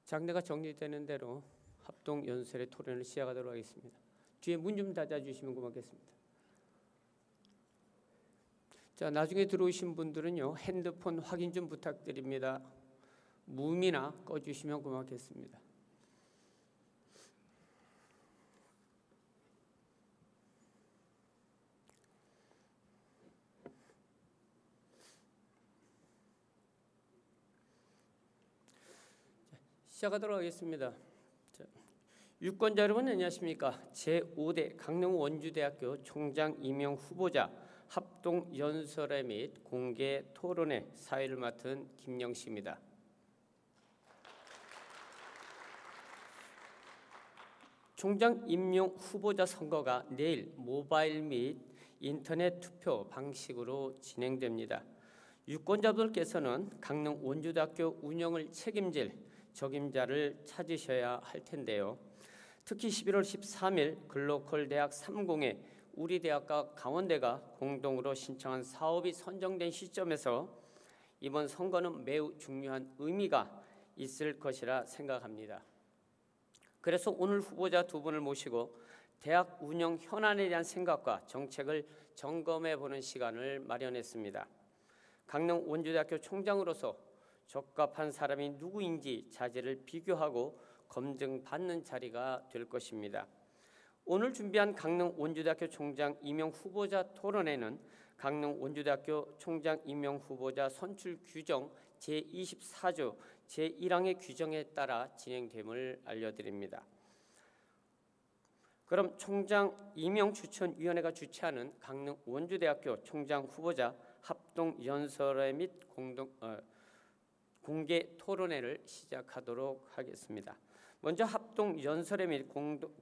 장례가 정리되는 대로 합동 연설의 토론을 시작하도록 하겠습니다. 뒤에 문 좀 닫아주시면 고맙겠습니다. 자, 나중에 들어오신 분들은요, 핸드폰 확인 좀 부탁드립니다. 무음이나 꺼주시면 고맙겠습니다. 시작하도록 하겠습니다. 자, 유권자 여러분 안녕하십니까? 제5대 강릉 원주대학교 총장 임명 후보자 합동 연설회 및 공개 토론회 사회를 맡은 김영식입니다. 총장 임명 후보자 선거가 내일 모바일 및 인터넷 투표 방식으로 진행됩니다. 유권자분들께서는 강릉 원주대학교 운영을 책임질 적임자를 찾으셔야 할 텐데요. 특히 11월 13일 글로컬 대학 30에 우리 대학과 강원대가 공동으로 신청한 사업이 선정된 시점에서 이번 선거는 매우 중요한 의미가 있을 것이라 생각합니다. 그래서 오늘 후보자 두 분을 모시고 대학 운영 현안에 대한 생각과 정책을 점검해 보는 시간을 마련했습니다. 강릉 원주대학교 총장으로서 적합한 사람이 누구인지 자질을 비교하고 검증받는 자리가 될 것입니다. 오늘 준비한 강릉 원주대학교 총장 임명 후보자 토론회는 강릉 원주대학교 총장 임명 후보자 선출 규정 제24조 제1항의 규정에 따라 진행됨을 알려드립니다. 그럼 총장 임명 추천위원회가 주최하는 강릉 원주대학교 총장 후보자 합동 연설회 및 공개 토론회를 시작하도록 하겠습니다. 먼저 합동 연설회 및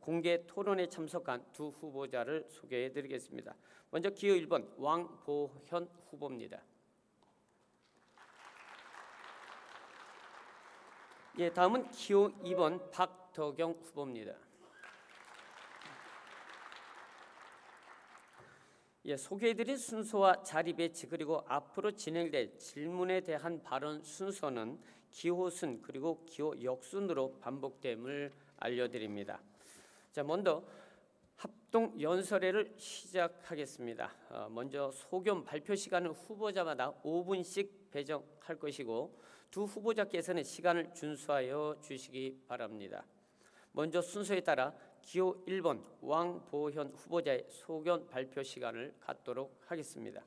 공개 토론에 참석한 두 후보자를 소개해 드리겠습니다. 먼저 기호 1번 왕보현 후보입니다. 예, 다음은 기호 2번 박덕영 후보입니다. 예, 소개해드린 순서와 자리 배치 그리고 앞으로 진행될 질문에 대한 발언 순서는 기호순 그리고 기호 역순으로 반복됨을 알려드립니다. 자, 먼저 합동 연설회를 시작하겠습니다. 먼저 소견 발표 시간은 후보자마다 5분씩 배정할 것이고 두 후보자께서는 시간을 준수하여 주시기 바랍니다. 먼저 순서에 따라 기호 1번 왕보현 후보자의 소견 발표 시간을 갖도록 하겠습니다.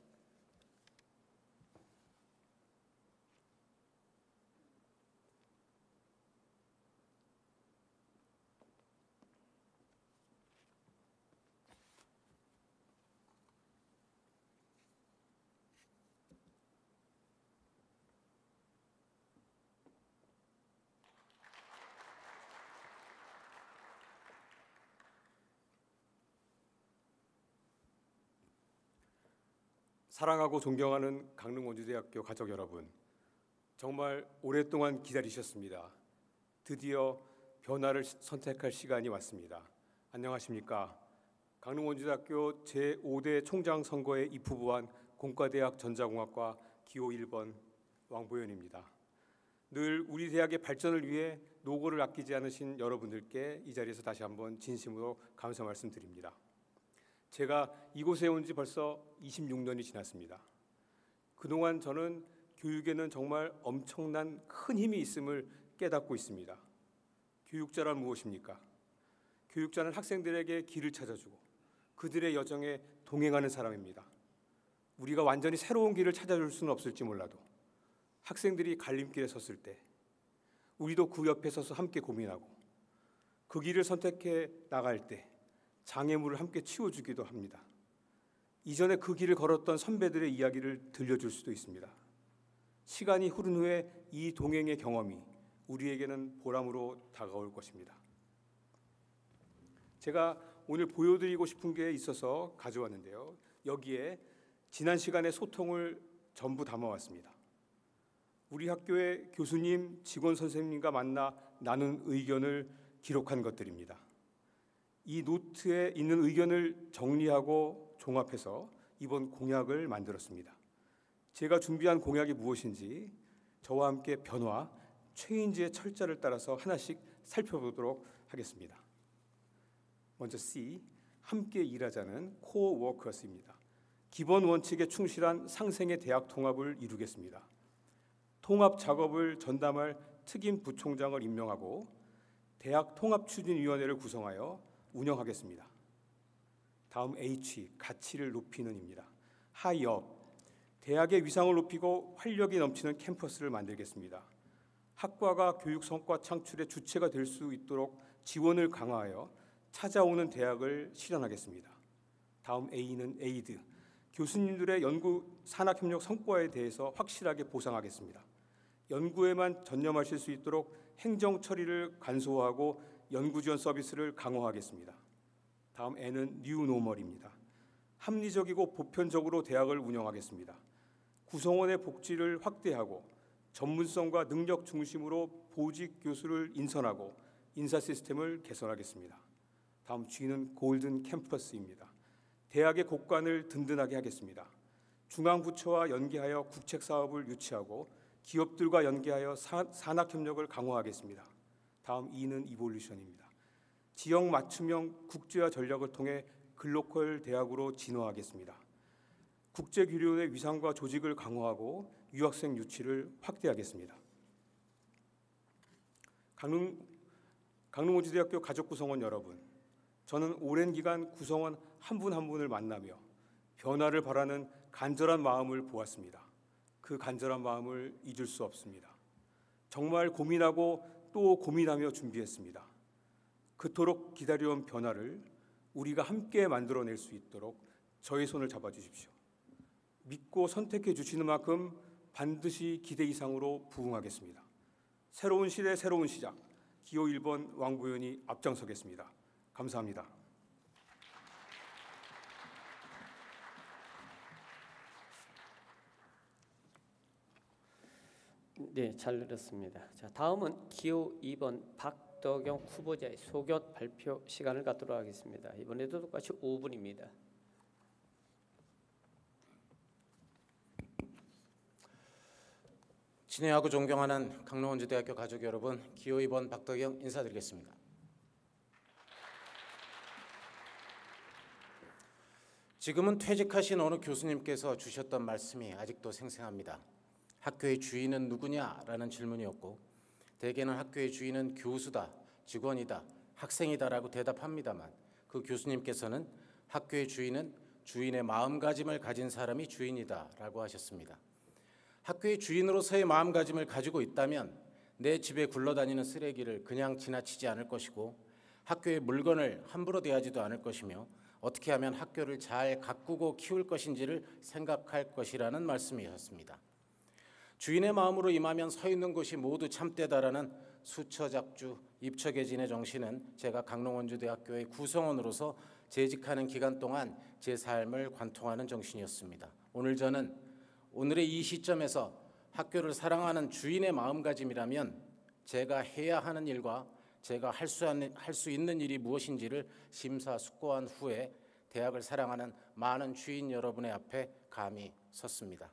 사랑하고 존경하는 강릉 원주대학교 가족 여러분, 정말 오랫동안 기다리셨습니다. 드디어 변화를 선택할 시간이 왔습니다. 안녕하십니까? 강릉 원주대학교 제5대 총장 선거에 입후보한 공과대학 전자공학과 기호 1번 왕보현입니다. 늘 우리 대학의 발전을 위해 노고를 아끼지 않으신 여러분들께 이 자리에서 다시 한번 진심으로 감사 말씀드립니다. 제가 이곳에 온 지 벌써 26년이 지났습니다. 그동안 저는 교육에는 정말 엄청난 큰 힘이 있음을 깨닫고 있습니다. 교육자란 무엇입니까? 교육자는 학생들에게 길을 찾아주고 그들의 여정에 동행하는 사람입니다. 우리가 완전히 새로운 길을 찾아줄 수는 없을지 몰라도 학생들이 갈림길에 섰을 때 우리도 그 옆에 서서 함께 고민하고 그 길을 선택해 나갈 때 장애물을 함께 치워주기도 합니다. 이전에 그 길을 걸었던 선배들의 이야기를 들려줄 수도 있습니다. 시간이 흐른 후에 이 동행의 경험이 우리에게는 보람으로 다가올 것입니다. 제가 오늘 보여드리고 싶은 게 있어서 가져왔는데요. 여기에 지난 시간의 소통을 전부 담아왔습니다. 우리 학교의 교수님, 직원 선생님과 만나 나눈 의견을 기록한 것들입니다. 이 노트에 있는 의견을 정리하고 종합해서 이번 공약을 만들었습니다. 제가 준비한 공약이 무엇인지 저와 함께 변화, 최인지의 철자를 따라서 하나씩 살펴보도록 하겠습니다. 먼저 C, 함께 일하자는 코어 워커스입니다. 기본 원칙에 충실한 상생의 대학 통합을 이루겠습니다. 통합 작업을 전담할 특임 부총장을 임명하고 대학 통합추진위원회를 구성하여 운영하겠습니다. 다음 H, 가치를 높이는입니다. 하이업, 대학의 위상을 높이고 활력이 넘치는 캠퍼스를 만들겠습니다. 학과가 교육 성과 창출의 주체가 될 수 있도록 지원을 강화하여 찾아오는 대학을 실현하겠습니다. 다음 A는 에이드, 교수님들의 연구 산학협력 성과에 대해서 확실하게 보상하겠습니다. 연구에만 전념하실 수 있도록 행정 처리를 간소화하고 연구 지원 서비스를 강화하겠습니다. 다음 N은 뉴노멀입니다. 합리적이고 보편적으로 대학을 운영하겠습니다. 구성원의 복지를 확대하고 전문성과 능력 중심으로 보직 교수를 인선하고 인사 시스템을 개선하겠습니다. 다음 G는 골든 캠퍼스입니다. 대학의 곳간을 든든하게 하겠습니다. 중앙부처와 연계하여 국책사업을 유치하고 기업들과 연계하여 산학협력을 강화하겠습니다. 다음 E는 이볼루션입니다. 지역 맞춤형 국제화 전략을 통해 글로컬 대학으로 진화하겠습니다. 국제교류의 위상과 조직을 강화하고 유학생 유치를 확대하겠습니다. 강릉원주대학교 가족구성원 여러분, 저는 오랜 기간 구성원 한 분 한 분을 만나며 변화를 바라는 간절한 마음을 보았습니다. 그 간절한 마음을 잊을 수 없습니다. 정말 고민하고 또 고민하며 준비했습니다. 그토록 기다려온 변화를 우리가 함께 만들어낼 수 있도록 저의 손을 잡아주십시오. 믿고 선택해 주시는 만큼 반드시 기대 이상으로 부응하겠습니다. 새로운 시대 새로운 시작, 기호 1번 왕보현이 앞장서겠습니다. 감사합니다. 네, 잘 들었습니다. 자, 다음은 기호 2번 박덕영 후보자의 소견 발표 시간을 갖도록 하겠습니다. 이번에도 똑같이 5분입니다. 친애하고 존경하는 강릉원주대학교 가족 여러분, 기호 2번 박덕영 인사드리겠습니다. 지금은 퇴직하신 어느 교수님께서 주셨던 말씀이 아직도 생생합니다. 학교의 주인은 누구냐라는 질문이었고, 대개는 학교의 주인은 교수다, 직원이다, 학생이다라고 대답합니다만, 그 교수님께서는 학교의 주인은 주인의 마음가짐을 가진 사람이 주인이다라고 하셨습니다. 학교의 주인으로서의 마음가짐을 가지고 있다면 내 집에 굴러다니는 쓰레기를 그냥 지나치지 않을 것이고, 학교의 물건을 함부로 대하지도 않을 것이며, 어떻게 하면 학교를 잘 가꾸고 키울 것인지를 생각할 것이라는 말씀이셨습니다. 주인의 마음으로 임하면 서 있는 곳이 모두 참되다라는 수처작주 입처계진의 정신은 제가 강릉원주대학교의 구성원으로서 재직하는 기간 동안 제 삶을 관통하는 정신이었습니다. 오늘 저는 오늘의 이 시점에서 학교를 사랑하는 주인의 마음가짐이라면 제가 해야 하는 일과 제가 할 수 있는 일이 무엇인지를 심사숙고한 후에 대학을 사랑하는 많은 주인 여러분의 앞에 감히 섰습니다.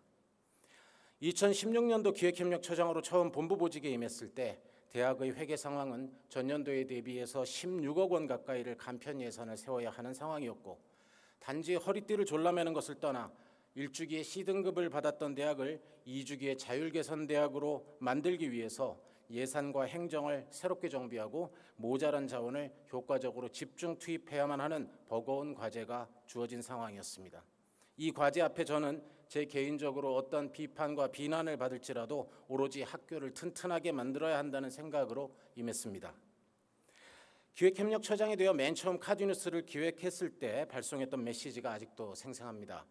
2016년도 기획협력처장으로 처음 본부보직에 임했을 때 대학의 회계 상황은 전년도에 대비해서 16억 원 가까이를 간편 예산을 세워야 하는 상황이었고, 단지 허리띠를 졸라매는 것을 떠나 1주기에 C등급을 받았던 대학을 2주기에 자율개선대학으로 만들기 위해서 예산과 행정을 새롭게 정비하고 모자란 자원을 효과적으로 집중 투입해야만 하는 버거운 과제가 주어진 상황이었습니다. 이 과제 앞에 저는 제 개인적으로 어떤 비판과 비난을 받을지라도 오로지 학교를 튼튼하게 만들어야 한다는 생각으로 임했습니다. 기획협력처장이 되어 맨 처음 카드뉴스를 기획했을 때 발송했던 메시지가 아직도 생생합니다.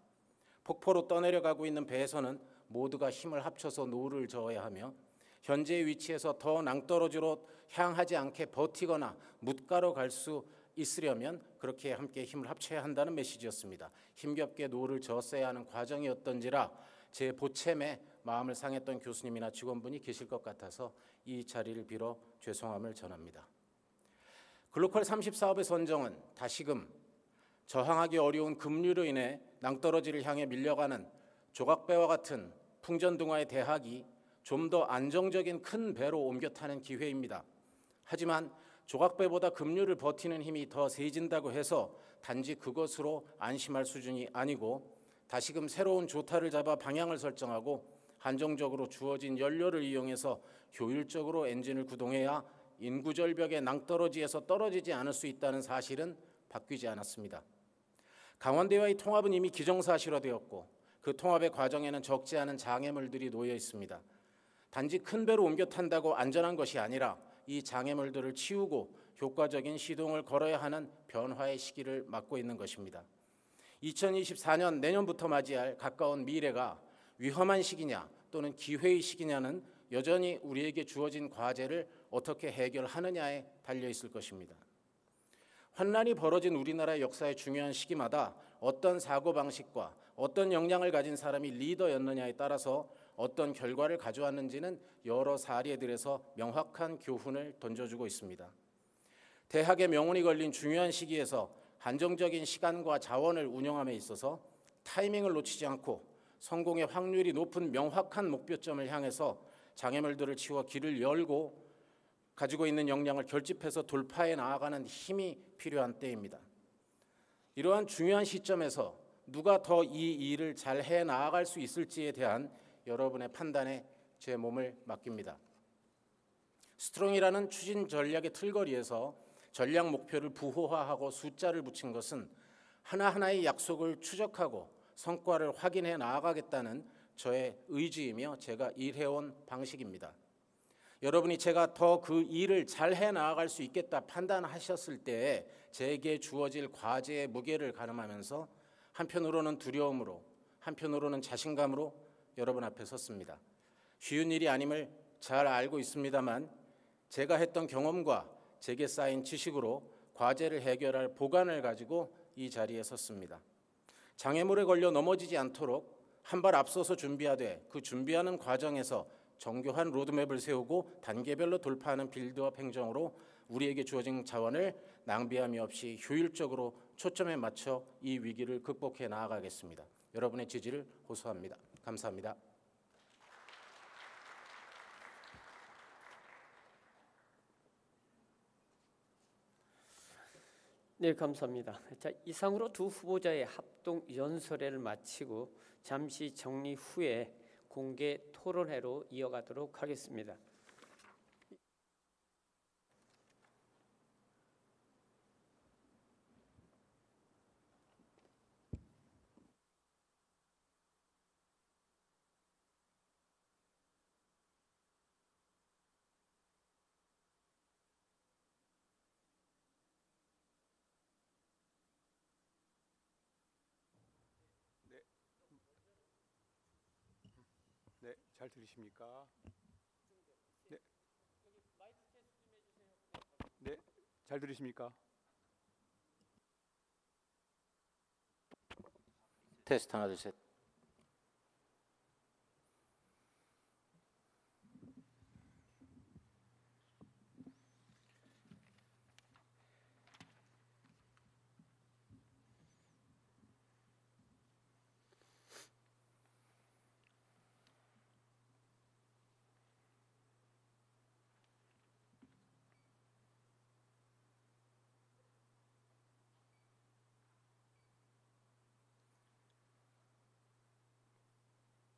폭포로 떠내려가고 있는 배에서는 모두가 힘을 합쳐서 노를 저어야 하며, 현재의 위치에서 더 낭떠러지로 향하지 않게 버티거나 뭇가로 갈 수 있으려면 그렇게 함께 힘을 합쳐야 한다는 메시지였습니다. 힘겹게 노를 저었어야 하는 과정이었던지라 제 보챔에 마음을 상했던 교수님이나 직원분이 계실 것 같아서 이 자리를 빌어 죄송함을 전합니다. 글로컬 30 사업의 선정은 다시금 저항하기 어려운 급류로 인해 낭떠러지를 향해 밀려가는 조각배와 같은 풍전등화의 대학이 좀 더 안정적인 큰 배로 옮겨 타는 기회입니다. 하지만 조각배보다 급류를 버티는 힘이 더 세진다고 해서 단지 그것으로 안심할 수준이 아니고 다시금 새로운 조타를 잡아 방향을 설정하고 한정적으로 주어진 연료를 이용해서 효율적으로 엔진을 구동해야 인구절벽의 낭떠러지에서 떨어지지 않을 수 있다는 사실은 바뀌지 않았습니다. 강원대와의 통합은 이미 기정사실화되었고 그 통합의 과정에는 적지 않은 장애물들이 놓여 있습니다. 단지 큰 배로 옮겨 탄다고 안전한 것이 아니라 이 장애물들을 치우고 효과적인 시동을 걸어야 하는 변화의 시기를 맞고 있는 것입니다. 2024년 내년부터 맞이할 가까운 미래가 위험한 시기냐 또는 기회의 시기냐는 여전히 우리에게 주어진 과제를 어떻게 해결하느냐에 달려 있을 것입니다. 환란이 벌어진 우리나라의 역사의 중요한 시기마다 어떤 사고방식과 어떤 역량을 가진 사람이 리더였느냐에 따라서 어떤 결과를 가져왔는지는 여러 사례들에서 명확한 교훈을 던져주고 있습니다. 대학의 명운이 걸린 중요한 시기에서 한정적인 시간과 자원을 운영함에 있어서 타이밍을 놓치지 않고 성공의 확률이 높은 명확한 목표점을 향해서 장애물들을 치워 길을 열고 가지고 있는 역량을 결집해서 돌파해 나아가는 힘이 필요한 때입니다. 이러한 중요한 시점에서 누가 더 이 일을 잘 해 나아갈 수 있을지에 대한 여러분의 판단에 제 몸을 맡깁니다. 스트롱이라는 추진 전략의 틀거리에서 전략 목표를 부호화하고 숫자를 붙인 것은 하나하나의 약속을 추적하고 성과를 확인해 나아가겠다는 저의 의지이며 제가 일해온 방식입니다. 여러분이 제가 더 그 일을 잘 해 나아갈 수 있겠다 판단하셨을 때에 제게 주어질 과제의 무게를 가늠하면서 한편으로는 두려움으로 한편으로는 자신감으로 여러분 앞에 섰습니다. 쉬운 일이 아님을 잘 알고 있습니다만 제가 했던 경험과 제게 쌓인 지식으로 과제를 해결할 보관을 가지고 이 자리에 섰습니다. 장애물에 걸려 넘어지지 않도록 한 발 앞서서 준비하되 그 준비하는 과정에서 정교한 로드맵을 세우고 단계별로 돌파하는 빌드업 행정으로 우리에게 주어진 자원을 낭비함이 없이 효율적으로 초점에 맞춰 이 위기를 극복해 나아가겠습니다. 여러분의 지지를 호소합니다. 감사합니다. 네, 감사합니다. 자, 이상으로 두 후보자의 합동 연설회를 마치고 잠시 정리 후에 공개 토론회로 이어가도록 하겠습니다. 네, 잘 들리십니까? 네, 네, 잘 들리십니까? 테스트 하나 둘 셋.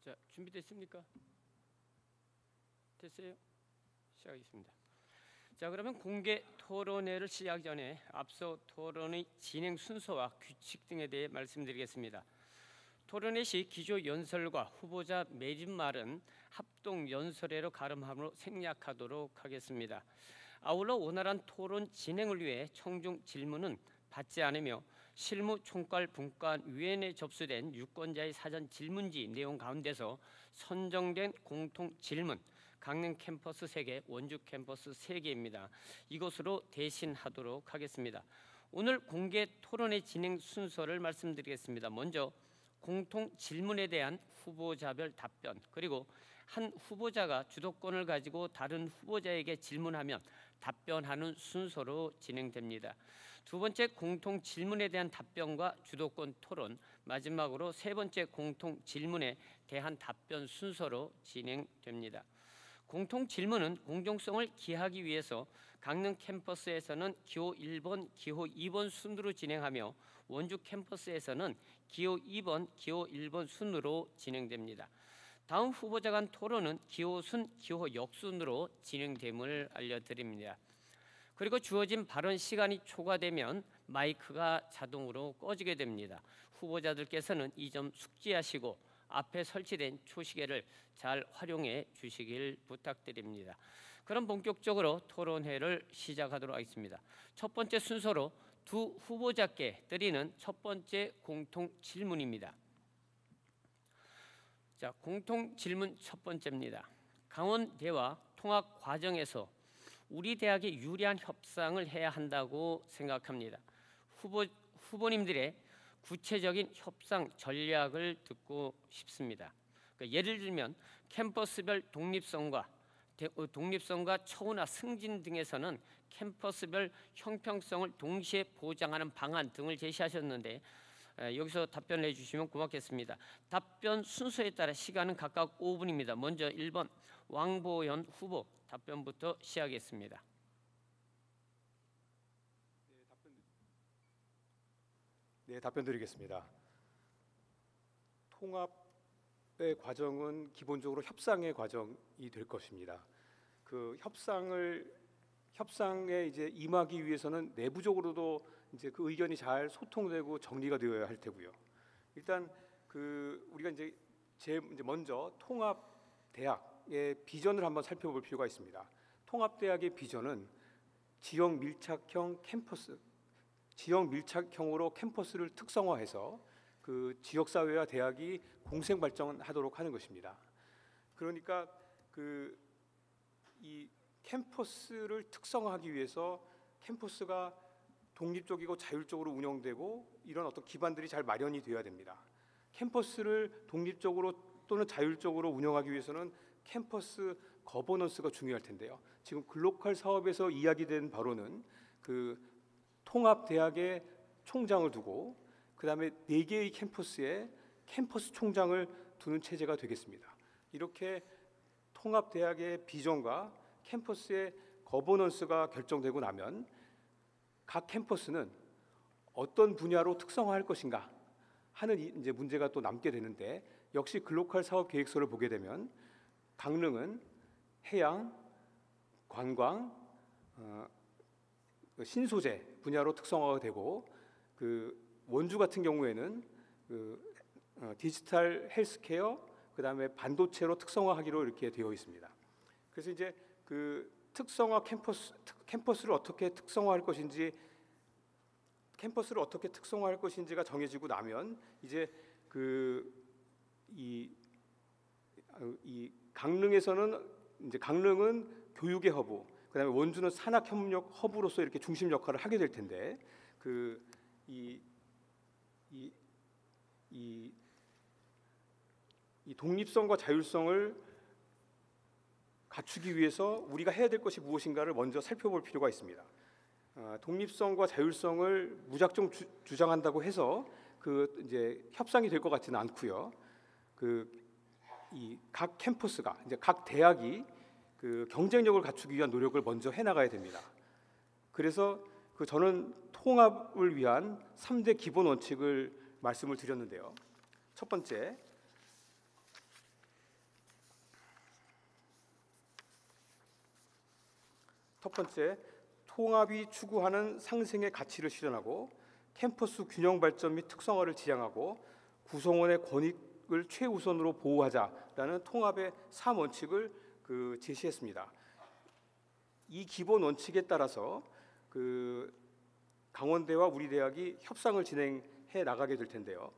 자, 준비됐습니까? 됐어요? 시작하겠습니다. 자, 그러면 공개 토론회를 시작 전에 앞서 토론의 진행 순서와 규칙 등에 대해 말씀드리겠습니다. 토론회 시 기조 연설과 후보자 매진말은 합동 연설회로 가름함으로 생략하도록 하겠습니다. 아울러 원활한 토론 진행을 위해 청중 질문은 받지 않으며 실무 총괄 분과위원회에 접수된 유권자의 사전 질문지 내용 가운데서 선정된 공통 질문 강릉 캠퍼스 3개, 원주 캠퍼스 3개입니다. 이것으로 대신하도록 하겠습니다. 오늘 공개 토론의 진행 순서를 말씀드리겠습니다. 먼저 공통 질문에 대한 후보자별 답변, 그리고 한 후보자가 주도권을 가지고 다른 후보자에게 질문하면 답변하는 순서로 진행됩니다. 두 번째 공통 질문에 대한 답변과 주도권 토론, 마지막으로 세 번째 공통 질문에 대한 답변 순서로 진행됩니다. 공통 질문은 공정성을 기하기 위해서 강릉 캠퍼스에서는 기호 1번, 기호 2번 순으로 진행하며 원주 캠퍼스에서는 기호 2번, 기호 1번 순으로 진행됩니다. 다음 후보자 간 토론은 기호 순, 기호 역순으로 진행됨을 알려드립니다. 그리고 주어진 발언 시간이 초과되면 마이크가 자동으로 꺼지게 됩니다. 후보자들께서는 이 점 숙지하시고 앞에 설치된 초시계를 잘 활용해 주시길 부탁드립니다. 그럼 본격적으로 토론회를 시작하도록 하겠습니다. 첫 번째 순서로 두 후보자께 드리는 첫 번째 공통 질문입니다. 자, 공통 질문 첫 번째입니다. 강원대와 통합 과정에서 우리 대학에 유리한 협상을 해야 한다고 생각합니다. 후보님들의 구체적인 협상 전략을 듣고 싶습니다. 그러니까 예를 들면 캠퍼스별 독립성과 처우나 승진 등에서는 캠퍼스별 형평성을 동시에 보장하는 방안 등을 제시하셨는데 여기서 답변을 해주시면 고맙겠습니다. 답변 순서에 따라 시간은 각각 5분입니다. 먼저 1번 왕보현 후보 답변부터 시작하겠습니다. 네, 답변 드리겠습니다. 통합의 과정은 기본적으로 협상의 과정이 될 것입니다. 그 협상에 이제 임하기 위해서는 내부적으로도 이제 그 의견이 잘 소통되고 정리가 되어야 할 테고요. 일단 우리가 이제 먼저 통합 대학의 비전을 한번 살펴볼 필요가 있습니다. 통합 대학의 비전은 지역 밀착형으로 캠퍼스를 특성화해서 그 지역 사회와 대학이 공생 발전하도록 하는 것입니다. 그러니까 이 캠퍼스를 특성화하기 위해서 캠퍼스가 독립적이고 자율적으로 운영되고 이런 어떤 기반들이 잘 마련이 되어야 됩니다. 캠퍼스를 독립적으로 또는 자율적으로 운영하기 위해서는 캠퍼스 거버넌스가 중요할 텐데요. 지금 글로컬 사업에서 이야기된 바로는 통합 대학의 총장을 두고 그다음에 4개의 캠퍼스에 캠퍼스 총장을 두는 체제가 되겠습니다. 이렇게 통합 대학의 비전과 캠퍼스의 거버넌스가 결정되고 나면 각 캠퍼스는 어떤 분야로 특성화할 것인가 하는 이제 문제가 또 남게 되는데 역시 글로컬 사업 계획서를 보게 되면 강릉은 해양, 관광, 신소재 분야로 특성화가 되고 원주 같은 경우에는 디지털 헬스케어 그다음에 반도체로 특성화하기로 이렇게 되어 있습니다. 그래서 이제 특성화 캠퍼스를 어떻게 특성화할 것인지가 정해지고 나면 이제 이 강릉은 교육의 허브, 그다음에 원주는 산학협력 허브로서 이렇게 중심 역할을 하게 될 텐데 이 독립성과 자율성을 갖추기 위해서 우리가 해야 될 것이 무엇인가를 먼저 살펴볼 필요가 있습니다. 독립성과 자율성을 무작정 주장한다고 해서 이제 협상이 될 것 같지는 않고요. 이 각 캠퍼스가 이제 각 대학이 경쟁력을 갖추기 위한 노력을 먼저 해나가야 됩니다. 그래서 저는 통합을 위한 3대 기본 원칙을 말씀을 드렸는데요. 첫 번째, 통합이 추구하는 상생의 가치를 실현하고 캠퍼스 균형 발전 및 특성화를 지향하고 구성원의 권익을 최우선으로 보호하자라는 통합의 3원칙을 제시했습니다. 이 기본 원칙에 따라서 강원대와 우리 대학이 협상을 진행해 나가게 될 텐데요.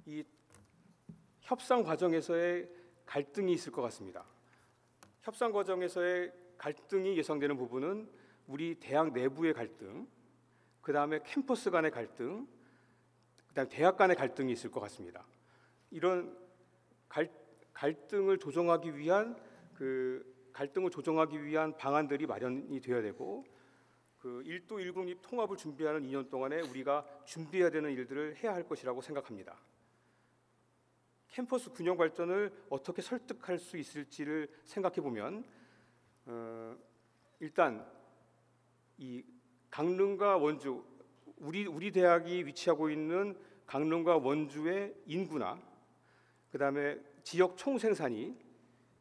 이 협상 과정에서의 갈등이 있을 것 같습니다. 협상 과정에서의 갈등이 예상되는 부분은 우리 대학 내부의 갈등, 그 다음에 캠퍼스 간의 갈등, 그 다음에 대학 간의 갈등이 있을 것 같습니다. 이런 갈등을 조정하기 위한 방안들이 마련이 되어야 되고 그 1도 1국립 통합을 준비하는 2년 동안에 우리가 준비해야 되는 일들을 해야 할 것이라고 생각합니다. 캠퍼스 균형 발전을 어떻게 설득할 수 있을지를 생각해 보면 일단 이 강릉과 원주 우리 대학이 위치하고 있는 강릉과 원주의 인구나 그다음에 지역 총생산이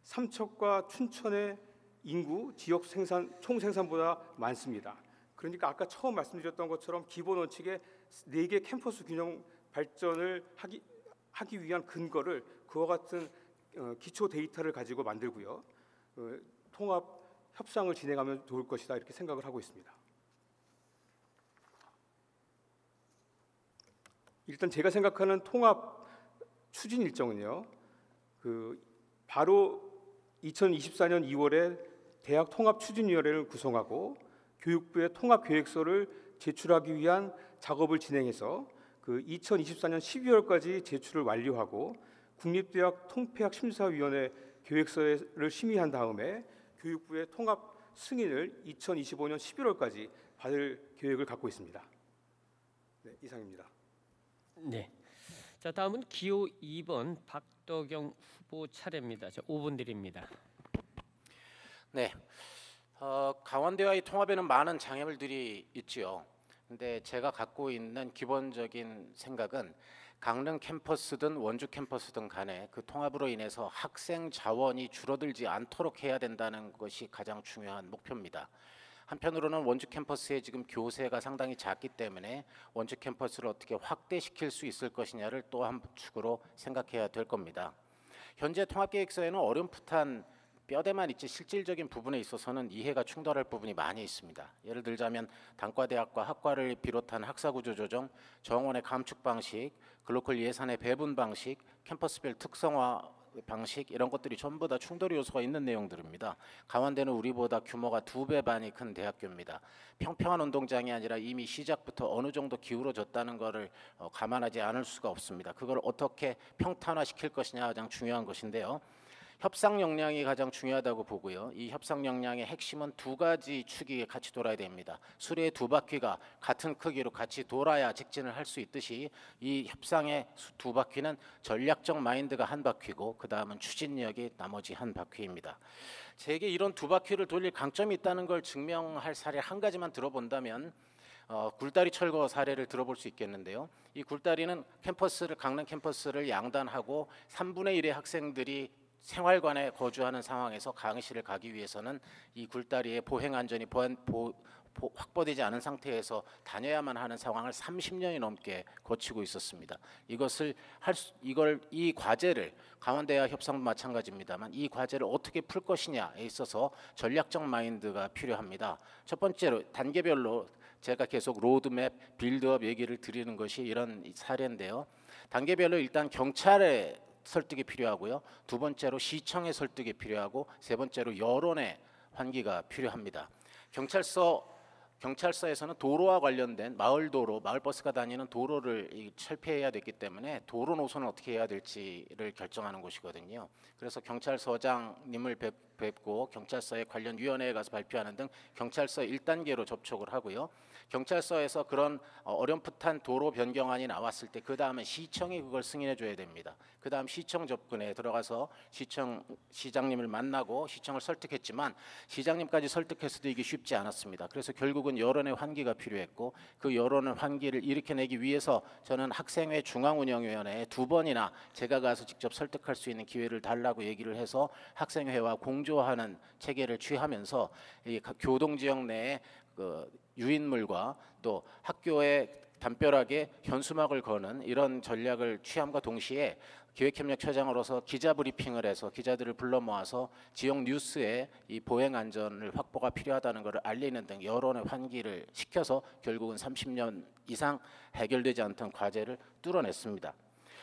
삼척과 춘천의 인구 지역 생산 총생산보다 많습니다. 그러니까 아까 처음 말씀드렸던 것처럼 기본 원칙에 4개 캠퍼스 균형 발전을 하기 위한 근거를 그와 같은 기초 데이터를 가지고 만들고요. 통합 협상을 진행하면 좋을 것이다 이렇게 생각을 하고 있습니다. 일단 제가 생각하는 통합 추진 일정은요. 바로 2024년 2월에 대학 통합 추진위원회를 구성하고 교육부에 통합 계획서를 제출하기 위한 작업을 진행해서 2024년 12월까지 제출을 완료하고 국립대학 통폐학 심사위원회 계획서를 심의한 다음에 교육부의 통합 승인을 2025년 11월까지 받을 계획을 갖고 있습니다. 네, 이상입니다. 네. 자, 다음은 기호 2번 박덕영 후보 차례입니다. 5분 드립니다. 네, 강원대와의 통합에는 많은 장애물들이 있지요. 근데 제가 갖고 있는 기본적인 생각은 강릉 캠퍼스든 원주 캠퍼스든 간에 그 통합으로 인해서 학생 자원이 줄어들지 않도록 해야 된다는 것이 가장 중요한 목표입니다. 한편으로는 원주 캠퍼스에 지금 교세가 상당히 작기 때문에 원주 캠퍼스를 어떻게 확대시킬 수 있을 것이냐를 또 한 축으로 생각해야 될 겁니다. 현재 통합계획서에는 어렴풋한 뼈대만 있지 실질적인 부분에 있어서는 이해가 충돌할 부분이 많이 있습니다. 예를 들자면 단과대학과 학과를 비롯한 학사구조 조정, 정원의 감축 방식, 글로컬 예산의 배분 방식, 캠퍼스별 특성화 방식 이런 것들이 전부 다 충돌 요소가 있는 내용들입니다. 강원대는 우리보다 규모가 2배 반이 큰 대학교입니다. 평평한 운동장이 아니라 이미 시작부터 어느 정도 기울어졌다는 것을 감안하지 않을 수가 없습니다. 그걸 어떻게 평탄화시킬 것이냐 가장 중요한 것인데요. 협상 역량이 가장 중요하다고 보고요. 이 협상 역량의 핵심은 2가지 축이 같이 돌아야 됩니다. 수레의 2바퀴가 같은 크기로 같이 돌아야 직진을 할 수 있듯이 이 협상의 2바퀴는 전략적 마인드가 한 바퀴고 그 다음은 추진력이 나머지 한 바퀴입니다. 제게 이런 2바퀴를 돌릴 강점이 있다는 걸 증명할 사례 한 가지만 들어본다면 굴다리 철거 사례를 들어볼 수 있겠는데요. 이 굴다리는 강릉 캠퍼스를 양단하고 3분의 1의 학생들이 생활관에 거주하는 상황에서 강의실을 가기 위해서는 이 굴다리의 보행 안전이 확보되지 않은 상태에서 다녀야만 하는 상황을 30년이 넘게 거치고 있었습니다. 이 과제를 강원대와 협상도 마찬가지입니다만 이 과제를 어떻게 풀 것이냐에 있어서 전략적 마인드가 필요합니다. 첫 번째로 단계별로 제가 계속 로드맵, 빌드업 얘기를 드리는 것이 이런 사례인데요. 단계별로 일단 경찰의 설득이 필요하고요. 2번째로 시청의 설득이 필요하고 3번째로 여론의 환기가 필요합니다. 경찰서에서는 도로와 관련된 마을도로, 마을버스가 다니는 도로를 철폐해야 됐기 때문에 도로 노선을 어떻게 해야 될지를 결정하는 곳이거든요. 그래서 경찰서장님을 뵙고 경찰서의 관련 위원회에 가서 발표하는 등 경찰서 1단계로 접촉을 하고요. 경찰서에서 그런 어렴풋한 도로 변경안이 나왔을 때 그 다음에 시청이 그걸 승인해 줘야 됩니다. 그 다음 시청 접근에 들어가서 시장님을 만나고 시청을 설득했지만 시장님까지 설득해서도 이게 쉽지 않았습니다. 그래서 결국은 여론의 환기가 필요했고 그 여론의 환기를 일으켜내기 위해서 저는 학생회 중앙운영위원회에 2번이나 제가 가서 직접 설득할 수 있는 기회를 달라고 얘기를 해서 학생회와 공조하는 체계를 취하면서 이 교동지역 내에 유인물과 또 학교에 담벼락에 현수막을 거는 이런 전략을 취함과 동시에 기획협력처장으로서 기자 브리핑을 해서 기자들을 불러 모아서 지역 뉴스에 이 보행 안전을 확보가 필요하다는 것을 알리는 등 여론의 환기를 시켜서 결국은 30년 이상 해결되지 않던 과제를 뚫어냈습니다.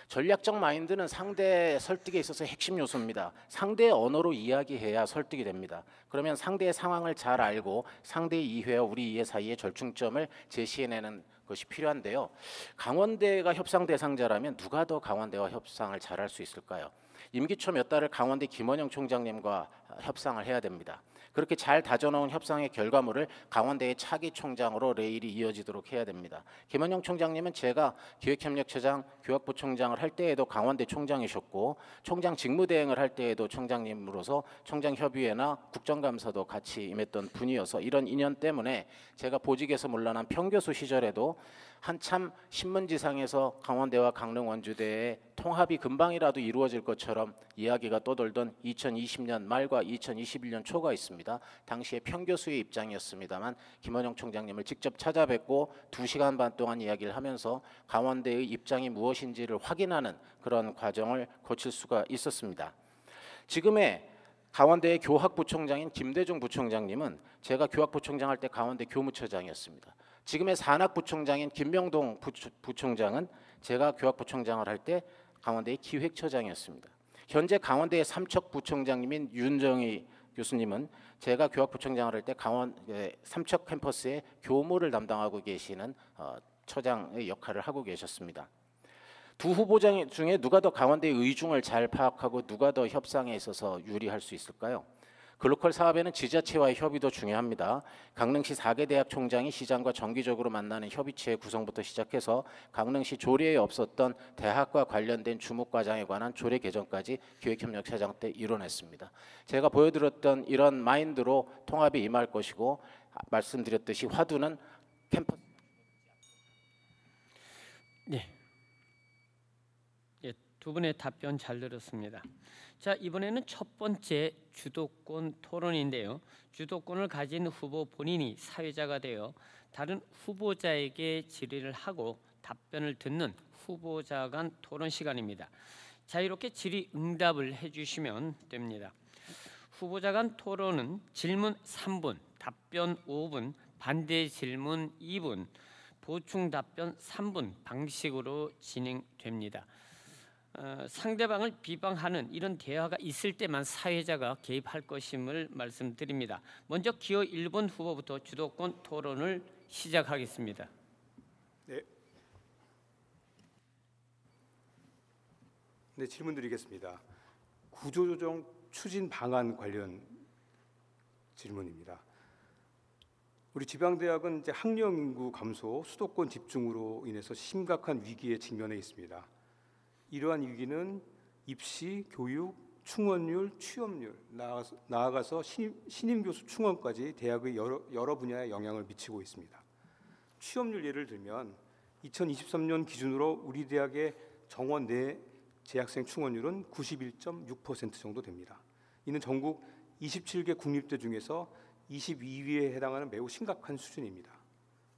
전략적 마인드는 상대 설득에 있어서 핵심 요소입니다. 상대의 언어로 이야기해야 설득이 됩니다. 그러면 상대의 상황을 잘 알고 상대의 이해와 우리 이해 사이의 절충점을 제시해내는 것이 필요한데요. 강원대가 협상 대상자라면 누가 더 강원대와 협상을 잘할 수 있을까요? 임기 초 몇 달을 강원대 김원영 총장님과 협상을 해야 됩니다. 그렇게 잘 다져놓은 협상의 결과물을 강원대의 차기 총장으로 레일이 이어지도록 해야 됩니다. 김원영 총장님은 제가 기획협력처장, 교육부 총장을 할 때에도 강원대 총장이셨고 총장 직무대행을 할 때에도 총장님으로서 총장협의회나 국정감사도 같이 임했던 분이어서 이런 인연 때문에 제가 보직에서 물러난 평교수 시절에도 한참 신문지상에서 강원대와 강릉원주대의 통합이 금방이라도 이루어질 것처럼 이야기가 떠돌던 2020년 말과 2021년 초가 있습니다. 당시에 평교수의 입장이었습니다만 김원영 총장님을 직접 찾아뵙고 2시간 반 동안 이야기를 하면서 강원대의 입장이 무엇인지를 확인하는 그런 과정을 거칠 수가 있었습니다. 지금의 강원대의 교학부총장인 김대중 부총장님은 제가 교학부총장 할 때 강원대 교무처장이었습니다. 지금의 산학부총장인 김명동 부총장은 제가 교학부총장을 할 때 강원대의 기획처장이었습니다. 현재 강원대의 삼척부총장님인 윤정희 교수님은 제가 교학부총장을 할 때 삼척 캠퍼스의 교무를 담당하고 계시는 처장의 역할을 하고 계셨습니다. 두 후보자 중에 누가 더 강원대의 의중을 잘 파악하고 누가 더 협상에 있어서 유리할 수 있을까요? 글로컬 사업에는 지자체와의 협의도 중요합니다. 강릉시 4개 대학 총장이 시장과 정기적으로 만나는 협의체의 구성부터 시작해서 강릉시 조례에 없었던 대학과 관련된 주목과장에 관한 조례 개정까지 기획협력차장 때 이뤄냈습니다. 제가 보여드렸던 이런 마인드로 통합에 임할 것이고 말씀드렸듯이 화두는 캠퍼스. 네. 두 분의 답변 잘 들었습니다. 자, 이번에는 첫 번째 주도권 토론인데요. 주도권을 가진 후보 본인이 사회자가 되어 다른 후보자에게 질의를 하고 답변을 듣는 후보자 간 토론 시간입니다. 자유롭게 질의 응답을 해주시면 됩니다. 후보자 간 토론은 질문 3분, 답변 5분, 반대 질문 2분, 보충 답변 3분 방식으로 진행됩니다. 상대방을 비방하는 이런 대화가 있을 때만 사회자가 개입할 것임을 말씀드립니다. 먼저 기호 1번 후보부터 주도권 토론을 시작하겠습니다. 네, 질문 드리겠습니다. 구조조정 추진 방안 관련 질문입니다. 우리 지방대학은 이제 학령 인구 감소, 수도권 집중으로 인해서 심각한 위기에 직면해 있습니다. 이러한 위기는 입시, 교육, 충원율, 취업률, 나아가서 신임 교수 충원까지 대학의 여러 분야에 영향을 미치고 있습니다. 취업률 예를 들면 2023년 기준으로 우리 대학의 정원 내 재학생 충원율은 91.6% 정도 됩니다. 이는 전국 27개 국립대 중에서 22위에 해당하는 매우 심각한 수준입니다.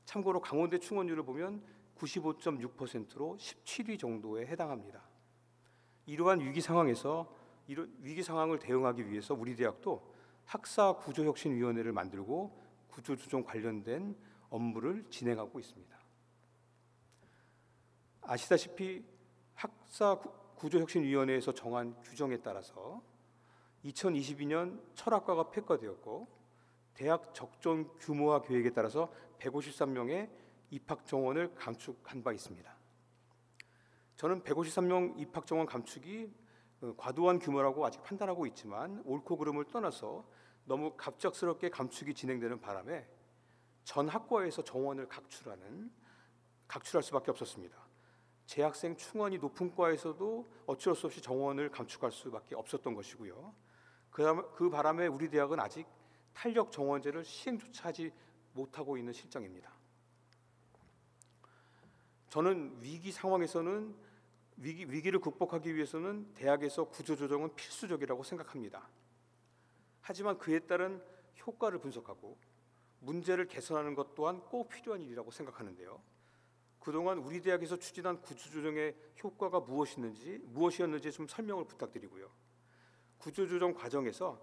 참고로 강원대 충원율을 보면 95.6%로 17위 정도에 해당합니다. 이러한 위기 상황에서 이런 위기 상황을 대응하기 위해서 우리 대학도 학사 구조혁신위원회를 만들고 구조조정 관련된 업무를 진행하고 있습니다. 아시다시피 학사 구조혁신위원회에서 정한 규정에 따라서 2022년 철학과가 폐과되었고 대학 적정 규모화 계획에 따라서 153명의 입학 정원을 감축한 바 있습니다. 저는 153명 입학 정원 감축이 과도한 규모라고 아직 판단하고 있지만 옳고 그름을 떠나서 너무 갑작스럽게 감축이 진행되는 바람에 전 학과에서 정원을 각출할 수밖에 없었습니다. 재학생 충원이 높은 과에서도 어쩔 수 없이 정원을 감축할 수밖에 없었던 것이고요. 그 바람에 우리 대학은 아직 탄력 정원제를 시행조차 하지 못하고 있는 실정입니다. 저는 위기 상황에서는 위기를 극복하기 위해서는 대학에서 구조조정은 필수적이라고 생각합니다. 하지만 그에 따른 효과를 분석하고 문제를 개선하는 것 또한 꼭 필요한 일이라고 생각하는데요. 그동안 우리 대학에서 추진한 구조조정의 효과가 무엇이었는지 좀 설명을 부탁드리고요. 구조조정 과정에서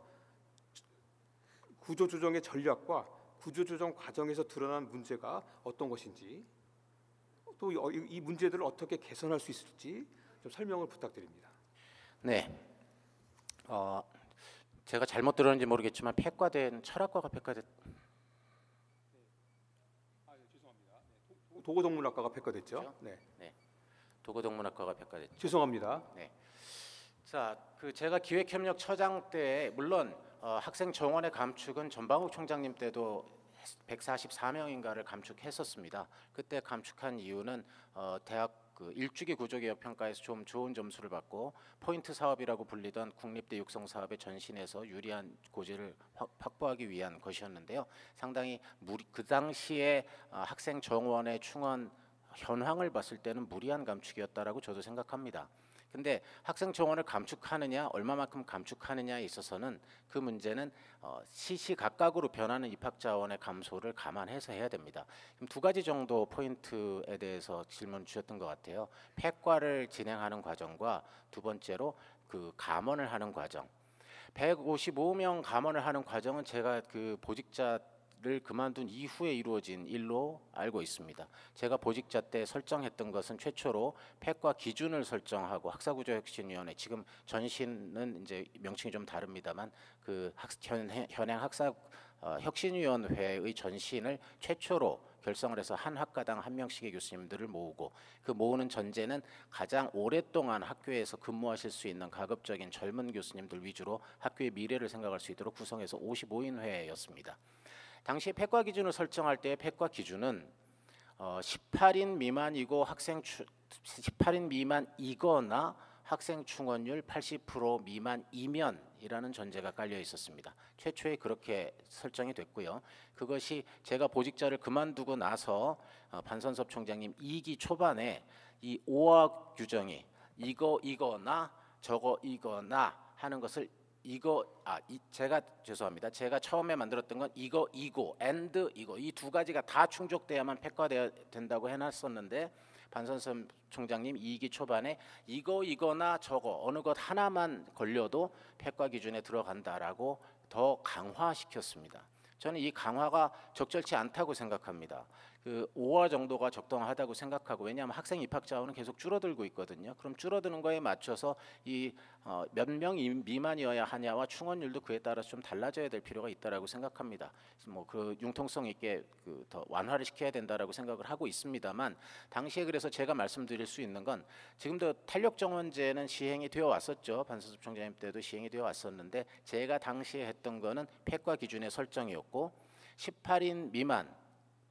구조조정의 전략과 구조조정 과정에서 드러난 문제가 어떤 것인지 또 이 문제들을 어떻게 개선할 수 있을지 좀 설명을 부탁드립니다. 네, 제가 잘못 들었는지 모르겠지만 폐과된 철학과가 폐과됐. 죄송합니다. 도고동문학과가 폐과됐죠. 그렇죠? 네, 도고동문학과가 폐과됐죠. 죄송합니다. 네, 자, 제가 기획협력처장 때 물론 학생 정원의 감축은 전방욱 총장님 때도 144명인가를 감축했었습니다. 그때 감축한 이유는 대학 그 일주기 구조개혁 평가에서 좀 좋은 점수를 받고 포인트 사업이라고 불리던 국립대 육성 사업의 전신에서 유리한 고지를 확보하기 위한 것이었는데요. 상당히 그 당시에 학생 정원의 충원 현황을 봤을 때는 무리한 감축이었다라고 저도 생각합니다. 근데 학생 정원을 감축하느냐 얼마만큼 감축하느냐에 있어서는 그 문제는 시시각각으로 변하는 입학 자원의 감소를 감안해서 해야 됩니다. 그럼 두 가지 정도 포인트에 대해서 질문 주셨던 것 같아요. 폐과를 진행하는 과정과 두 번째로 그 감원을 하는 과정. 155명 감원을 하는 과정은 제가 그 보직자를 그만둔 이후에 이루어진 일로 알고 있습니다. 제가 보직자 때 설정했던 것은 최초로 폐과 기준을 설정하고 학사구조혁신위원회, 지금 전신은 이제 명칭이 좀 다릅니다만 그 현행 학사 혁신위원회의 전신을 최초로 결성을 해서 한 학과당 한 명씩의 교수님들을 모으고, 그 모으는 전제는 가장 오랫동안 학교에서 근무하실 수 있는 가급적인 젊은 교수님들 위주로 학교의 미래를 생각할 수 있도록 구성해서 55인 회였습니다. 당시 폐과 기준을 설정할 때 폐과 기준은 18인 미만이고 18인 미만이거나 학생 충원율 80% 미만이면이라는 전제가 깔려 있었습니다. 최초에 그렇게 설정이 됐고요. 그것이 제가 보직자를 그만두고 나서 반선섭 총장님 2기 초반에 이 5학 규정이 이거나 이거나 하는 것을 제가 죄송합니다. 제가 처음에 만들었던 건 이거 이 두 가지가 다 충족돼야만 폐과돼야 된다고 해놨었는데 반선섭 총장님 2기 초반에 이거나 어느 것 하나만 걸려도 폐과 기준에 들어간다라고 더 강화시켰습니다. 저는 이 강화가 적절치 않다고 생각합니다. 그 5화 정도가 적당하다고 생각하고, 왜냐하면 학생 입학 자원은 계속 줄어들고 있거든요. 그럼 줄어드는 거에 맞춰서 이 몇 명 미만이어야 하냐와 충원율도 그에 따라서 좀 달라져야 될 필요가 있다라고 생각합니다. 뭐 그 융통성 있게 그 더 완화를 시켜야 된다라고 생각을 하고 있습니다만, 당시에 그래서 제가 말씀드릴 수 있는 건 지금도 탄력 정원제는 시행이 되어 왔었죠. 반선섭 총장님 때도 시행이 되어 왔었는데, 제가 당시에 했던 거는 폐과 기준의 설정이었고 18인 미만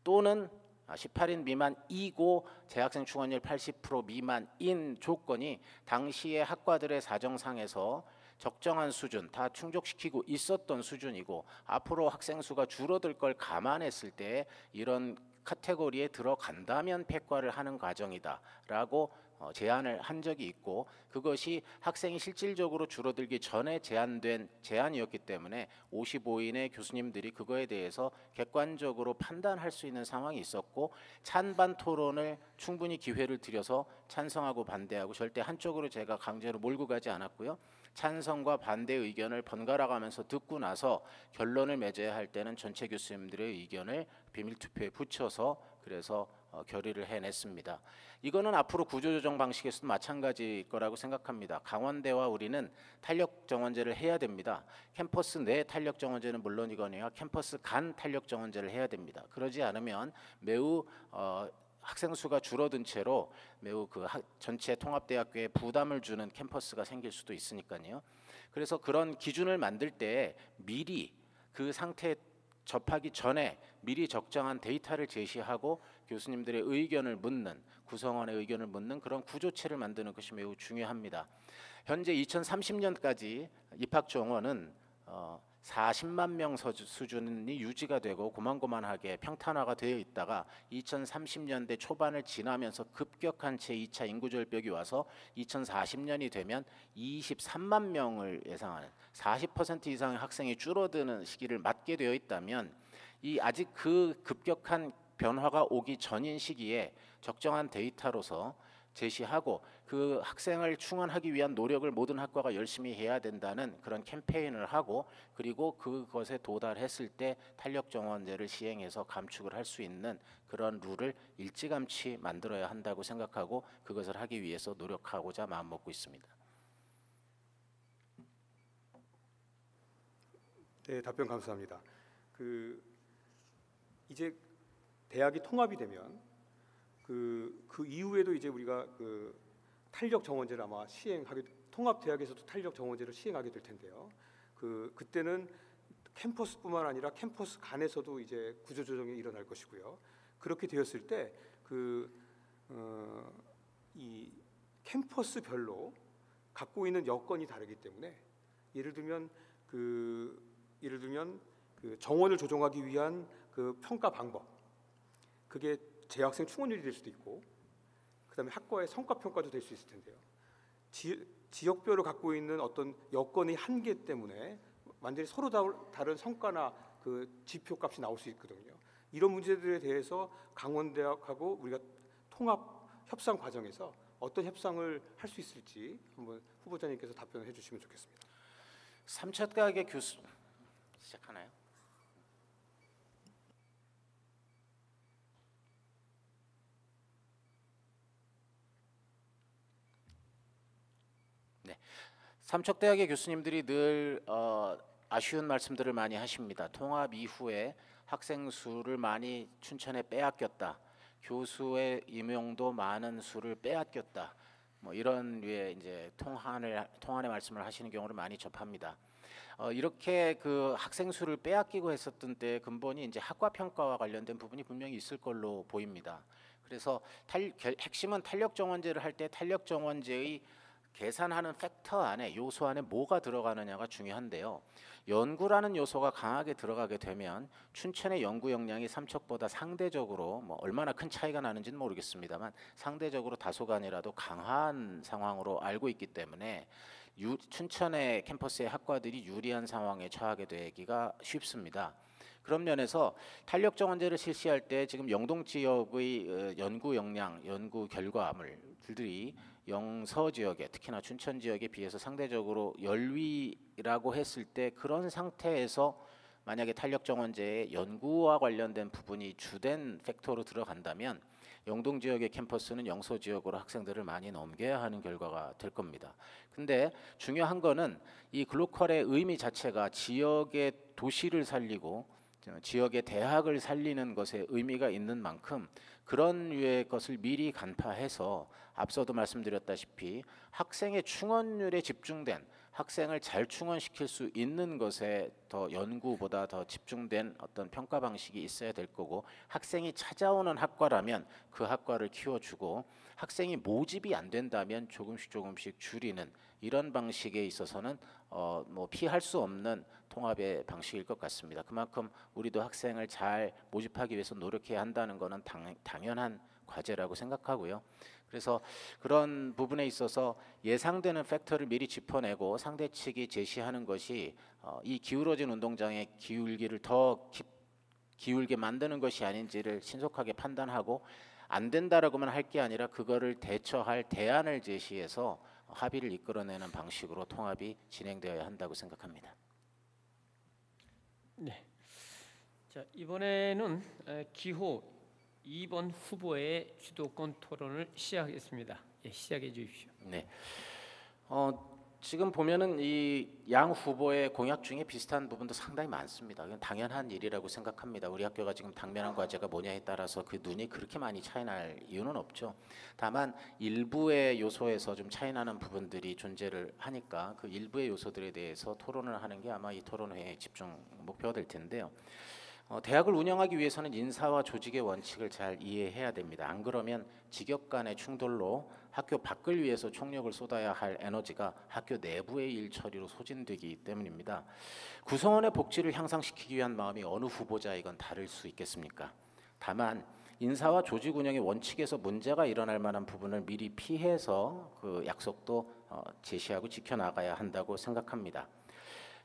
또는 18인 미만이고 재학생 충원율 80% 미만인 조건이 당시의 학과들의 사정상에서 적정한 수준, 다 충족시키고 있었던 수준이고, 앞으로 학생 수가 줄어들 걸 감안했을 때 이런 카테고리에 들어간다면 폐과를 하는 과정이다라고 제안을 한 적이 있고, 그것이 학생이 실질적으로 줄어들기 전에 제안된 제안이었기 때문에 55인의 교수님들이 그거에 대해서 객관적으로 판단할 수 있는 상황이 있었고, 찬반 토론을 충분히 기회를 드려서 찬성하고 반대하고 절대 한쪽으로 제가 강제로 몰고 가지 않았고요. 찬성과 반대 의견을 번갈아 가면서 듣고 나서 결론을 맺어야 할 때는 전체 교수님들의 의견을 비밀투표에 붙여서 그래서 결의를 해냈습니다. 이거는 앞으로 구조조정 방식에서도 마찬가지일 거라고 생각합니다. 강원대와 우리는 탄력 정원제를 해야 됩니다. 캠퍼스 내 탄력 정원제는 물론이거니와 캠퍼스 간 탄력 정원제를 해야 됩니다. 그러지 않으면 매우 학생 수가 줄어든 채로 매우 그 전체 통합대학교에 부담을 주는 캠퍼스가 생길 수도 있으니까요. 그래서 그런 기준을 만들 때 미리 그 상태에 접하기 전에 미리 적정한 데이터를 제시하고 교수님들의 의견을 묻는, 구성원의 의견을 묻는 그런 구조체를 만드는 것이 매우 중요합니다. 현재 2030년까지 입학 정원은 40만 명 수준이 유지가 되고 고만고만하게 평탄화가 되어 있다가 2030년대 초반을 지나면서 급격한 제2차 인구절벽이 와서 2040년이 되면 23만 명을 예상하는 40% 이상의 학생이 줄어드는 시기를 맞게 되어 있다면, 이 아직 그 급격한 변화가 오기 전인 시기에 적정한 데이터로서 제시하고 그 학생을 충원하기 위한 노력을 모든 학과가 열심히 해야 된다는 그런 캠페인을 하고, 그리고 그것에 도달했을 때 탄력 정원제를 시행해서 감축을 할 수 있는 그런 룰을 일찌감치 만들어야 한다고 생각하고 그것을 하기 위해서 노력하고자 마음먹고 있습니다. 네, 답변 감사합니다. 이제 대학이 통합이 되면 그 이후에도 이제 우리가 탄력 정원제를 아마 통합 대학에서도 탄력 정원제를 시행하게 될 텐데요. 그때는 캠퍼스뿐만 아니라 캠퍼스 간에서도 이제 구조조정이 일어날 것이고요. 그렇게 되었을 때 이 캠퍼스별로 갖고 있는 여건이 다르기 때문에 예를 들면 그 정원을 조정하기 위한 그 평가 방법, 그게 재학생 충원율이 될 수도 있고, 그다음에 학과의 성과 평가도 될 수 있을 텐데요. 지역별로 갖고 있는 어떤 여건의 한계 때문에 완전히 서로 다른 성과나 그 지표값이 나올 수 있거든요. 이런 문제들에 대해서 강원대학하고 우리가 통합 협상 과정에서 어떤 협상을 할 수 있을지 한번 후보자님께서 답변을 해주시면 좋겠습니다. 삼척대학의 교수 시작하나요? 네, 삼척대학의 교수님들이 늘 아쉬운 말씀들을 많이 하십니다. 통합 이후에 학생 수를 많이 춘천에 빼앗겼다. 교수의 임용도 많은 수를 빼앗겼다. 뭐 이런 류의 이제 통한의 말씀을 하시는 경우를 많이 접합니다. 이렇게 그 학생 수를 빼앗기고 했었던 때 근본이 이제 학과 평가와 관련된 부분이 분명히 있을 걸로 보입니다. 그래서 핵심은 탄력 정원제를 할 때 탄력 정원제의 계산하는 팩터 안에 요소 안에 뭐가 들어가느냐가 중요한데요. 연구라는 요소가 강하게 들어가게 되면 춘천의 연구 역량이 삼척보다 상대적으로 뭐 얼마나 큰 차이가 나는지는 모르겠습니다만 상대적으로 다소간이라도 강한 상황으로 알고 있기 때문에 춘천의 캠퍼스의 학과들이 유리한 상황에 처하게 되기가 쉽습니다. 그런 면에서 탄력 정원제를 실시할 때 지금 영동 지역의 연구 역량, 연구 결과물들이 영서 지역에 특히나 춘천 지역에 비해서 상대적으로 열위라고 했을 때 그런 상태에서 만약에 탄력 정원제의 연구와 관련된 부분이 주된 팩터로 들어간다면 영동 지역의 캠퍼스는 영서 지역으로 학생들을 많이 넘겨야 하는 결과가 될 겁니다. 근데 중요한 거는 이 글로컬의 의미 자체가 지역의 도시를 살리고 지역의 대학을 살리는 것에 의미가 있는 만큼 그런 류의 것을 미리 간파해서 앞서도 말씀드렸다시피 학생의 충원율에 집중된 학생을 잘 충원시킬 수 있는 것에 더 연구보다 더 집중된 어떤 평가 방식이 있어야 될 거고 학생이 찾아오는 학과라면 그 학과를 키워주고 학생이 모집이 안 된다면 조금씩 줄이는 이런 방식에 있어서는 뭐 피할 수 없는 통합의 방식일 것 같습니다. 그만큼 우리도 학생을 잘 모집하기 위해서 노력해야 한다는 것은 당연한 과제라고 생각하고요. 그래서 그런 부분에 있어서 예상되는 팩터를 미리 짚어내고 상대 측이 제시하는 것이 이 기울어진 운동장의 기울기를 더 기울게 만드는 것이 아닌지를 신속하게 판단하고 안 된다라고만 할 게 아니라 그거를 대처할 대안을 제시해서 합의를 이끌어내는 방식으로 통합이 진행되어야 한다고 생각합니다. 네. 자, 이번에는 기호 2번 후보의 주도권 토론을 시작하겠습니다. 예, 시작해 주십시오. 네. 지금 보면은 이 양 후보의 공약 중에 비슷한 부분도 상당히 많습니다. 이건 당연한 일이라고 생각합니다. 우리 학교가 지금 당면한 과제가 뭐냐에 따라서 그 눈이 그렇게 많이 차이 날 이유는 없죠. 다만 일부의 요소에서 좀 차이 나는 부분들이 존재를 하니까 그 일부의 요소들에 대해서 토론을 하는 게 아마 이 토론회의 집중 목표가 될 텐데요. 대학을 운영하기 위해서는 인사와 조직의 원칙을 잘 이해해야 됩니다. 안 그러면 직역 간의 충돌로 학교 밖을 위해서 총력을 쏟아야 할 에너지가 학교 내부의 일 처리로 소진되기 때문입니다. 구성원의 복지를 향상시키기 위한 마음이 어느 후보자이건 다를 수 있겠습니까? 다만 인사와 조직 운영의 원칙에서 문제가 일어날 만한 부분을 미리 피해서 그 약속도 제시하고 지켜나가야 한다고 생각합니다.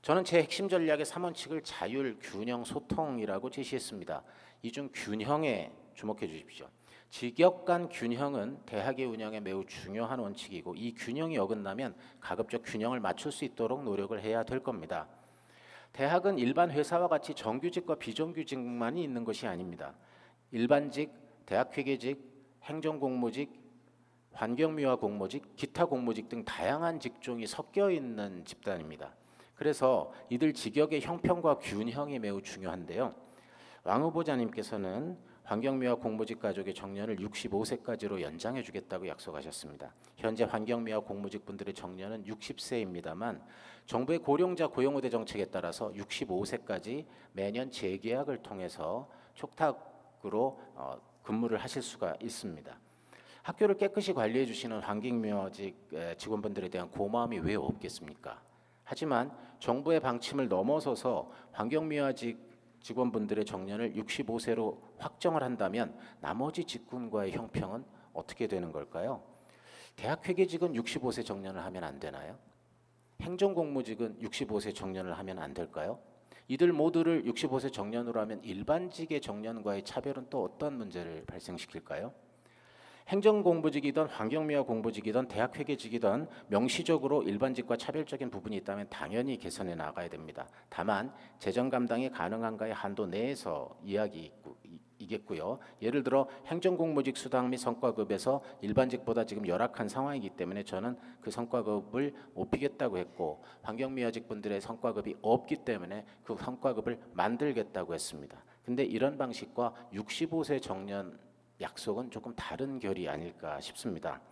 저는 제 핵심 전략의 3원칙을 자율, 균형, 소통이라고 제시했습니다. 이 중 균형에 주목해 주십시오. 직역 간 균형은 대학의 운영에 매우 중요한 원칙이고 이 균형이 어긋나면 가급적 균형을 맞출 수 있도록 노력을 해야 될 겁니다. 대학은 일반 회사와 같이 정규직과 비정규직만이 있는 것이 아닙니다. 일반직, 대학회계직, 행정공무직, 환경미화 공무직, 기타 공무직 등 다양한 직종이 섞여 있는 집단입니다. 그래서 이들 직역의 형평과 균형이 매우 중요한데요. 왕 후보자님께서는 환경미화 공무직 가족의 정년을 65세까지로 연장해 주겠다고 약속하셨습니다. 현재 환경미화 공무직 분들의 정년은 60세입니다만 정부의 고령자 고용우대 정책에 따라서 65세까지 매년 재계약을 통해서 촉탁으로 근무를 하실 수가 있습니다. 학교를 깨끗이 관리해 주시는 환경미화직 직원분들에 대한 고마움이 왜 없겠습니까? 하지만 정부의 방침을 넘어서서 환경미화직 직원분들의 정년을 65세로 확정을 한다면 나머지 직군과의 형평은 어떻게 되는 걸까요? 대학회계직은 65세 정년을 하면 안 되나요? 행정공무직은 65세 정년을 하면 안 될까요? 이들 모두를 65세 정년으로 하면 일반직의 정년과의 차별은 또 어떤 문제를 발생시킬까요? 행정공무직이든 환경미화 공무직이든 대학회계직이든 명시적으로 일반직과 차별적인 부분이 있다면 당연히 개선해 나가야 됩니다. 다만 재정 감당이 가능한가의 한도 내에서 이야기이겠고요. 예를 들어 행정공무직 수당 및 성과급에서 일반직보다 지금 열악한 상황이기 때문에 저는 그 성과급을 높이겠다고 했고 환경미화직 분들의 성과급이 없기 때문에 그 성과급을 만들겠다고 했습니다. 근데 이런 방식과 65세 정년 약속은 조금 다른 결이 아닐까 싶습니다.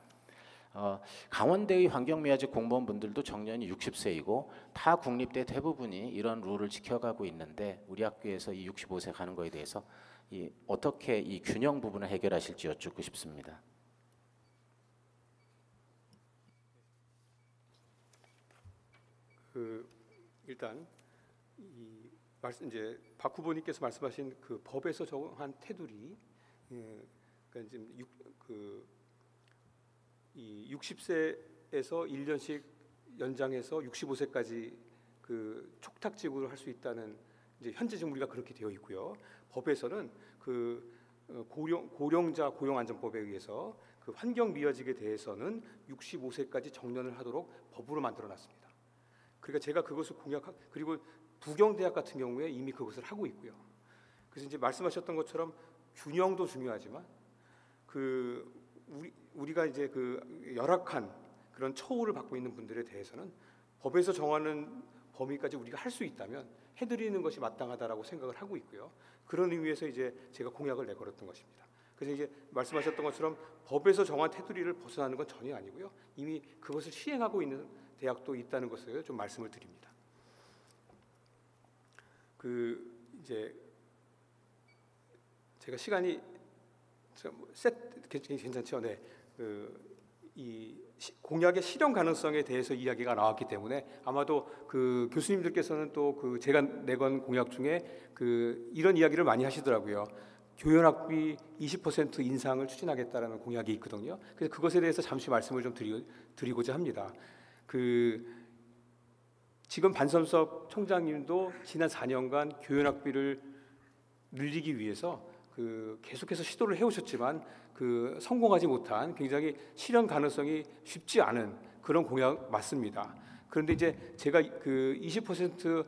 강원대의 환경미화직 공무원분들도 정년이 60세이고 타 국립대 대부분이 이런 룰을 지켜가고 있는데 우리 학교에서 이 65세 가는 거에 대해서 어떻게 이 균형 부분을 해결하실지 여쭙고 싶습니다. 일단 이제 박 후보님께서 말씀하신 그 법에서 정한 테두리, 그러니까 지금 60세에서 1년씩 연장해서 65세까지 그 촉탁직으로 할 수 있다는 이제 현재 지금 우리가 그렇게 되어 있고요. 법에서는 그 고령자 고용안전법에 의해서 그 환경미화직에 대해서는 65세까지 정년을 하도록 법으로 만들어놨습니다. 그러니까 제가 그것을 그리고 부경대학 같은 경우에 이미 그것을 하고 있고요. 그래서 이제 말씀하셨던 것처럼 균형도 중요하지만 우리가 이제 그 열악한 그런 처우를 받고 있는 분들에 대해서는 법에서 정하는 범위까지 우리가 할 수 있다면 해드리는 것이 마땅하다라고 생각을 하고 있고요. 그런 의미에서 이제 제가 공약을 내걸었던 것입니다. 그래서 이제 말씀하셨던 것처럼 법에서 정한 테두리를 벗어나는 건 전혀 아니고요. 이미 그것을 시행하고 있는 대학도 있다는 것을 좀 말씀을 드립니다. 이제 제가 시간이 괜찮죠? 네. 이 공약의 실현 가능성에 대해서 이야기가 나왔기 때문에 아마도 그 교수님들께서는 또 제가 내건 공약 중에 이런 이야기를 많이 하시더라고요. 교연학비 20% 인상을 추진하겠다라는 공약이 있거든요. 그래서 그것에 대해서 잠시 말씀을 좀 드리고자 합니다. 지금 반선섭 총장님도 지난 4년간 교연학비를 늘리기 위해서 계속해서 시도를 해오셨지만 성공하지 못한 굉장히 실현 가능성이 쉽지 않은 그런 공약 맞습니다. 그런데 이제 제가 20%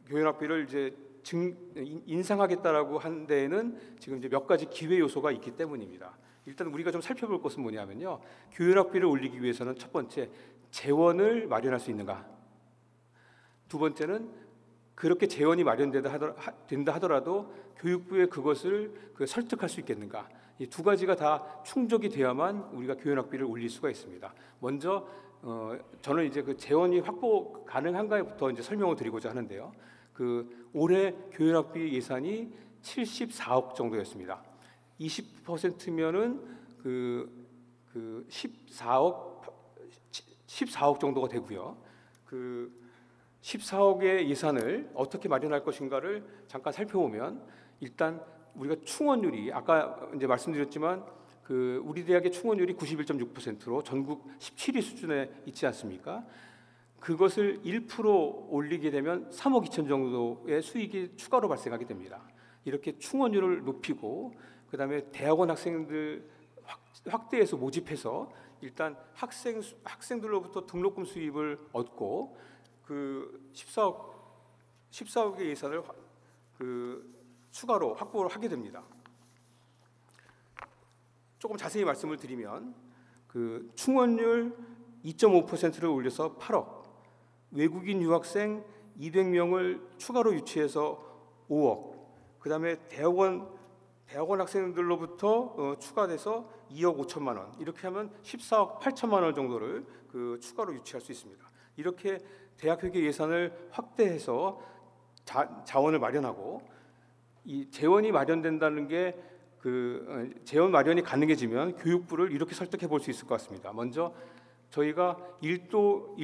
교연학비를 이제 인상하겠다라고 한 데에는 지금 이제 몇 가지 기회 요소가 있기 때문입니다. 일단 우리가 좀 살펴볼 것은 뭐냐면요. 교연학비를 올리기 위해서는 첫 번째 재원을 마련할 수 있는가. 두 번째는 그렇게 재원이 마련된다 하더라도 교육부에 그것을 설득할 수 있겠는가. 이 두 가지가 다 충족이 돼야만 우리가 교연학비를 올릴 수가 있습니다. 먼저 저는 이제 재원이 확보 가능한가부터 이제 설명을 드리고자 하는데요. 올해 교연학비 예산이 74억 정도였습니다. 20%면은 14억 정도가 되고요. 14억의 예산을 어떻게 마련할 것인가를 잠깐 살펴보면 일단 우리가 충원율이 아까 이제 말씀드렸지만 우리 대학의 충원율이 91.6%로 전국 17위 수준에 있지 않습니까? 그것을 1% 올리게 되면 3억 2천 정도의 수익이 추가로 발생하게 됩니다. 이렇게 충원율을 높이고 그다음에 대학원 학생들 확대해서 모집해서 일단 학생들로부터 등록금 수입을 얻고 14억의 예산을 추가로 확보를 하게 됩니다. 조금 자세히 말씀을 드리면 충원율 2.5%를 올려서 8억, 외국인 유학생 200명을 추가로 유치해서 5억, 그다음에 대학원 학생들로부터 추가돼서 2억 5천만 원, 이렇게 하면 14억 8천만 원 정도를 그 추가로 유치할 수 있습니다. 이렇게 대학 회계 예산을 확대해서 자원을 마련하고, 이 재원이 마련된다는 게 재원 마련이 가능해지면 교육부를 이렇게 설득해 볼 수 있을 것 같습니다. 먼저 저희가 1도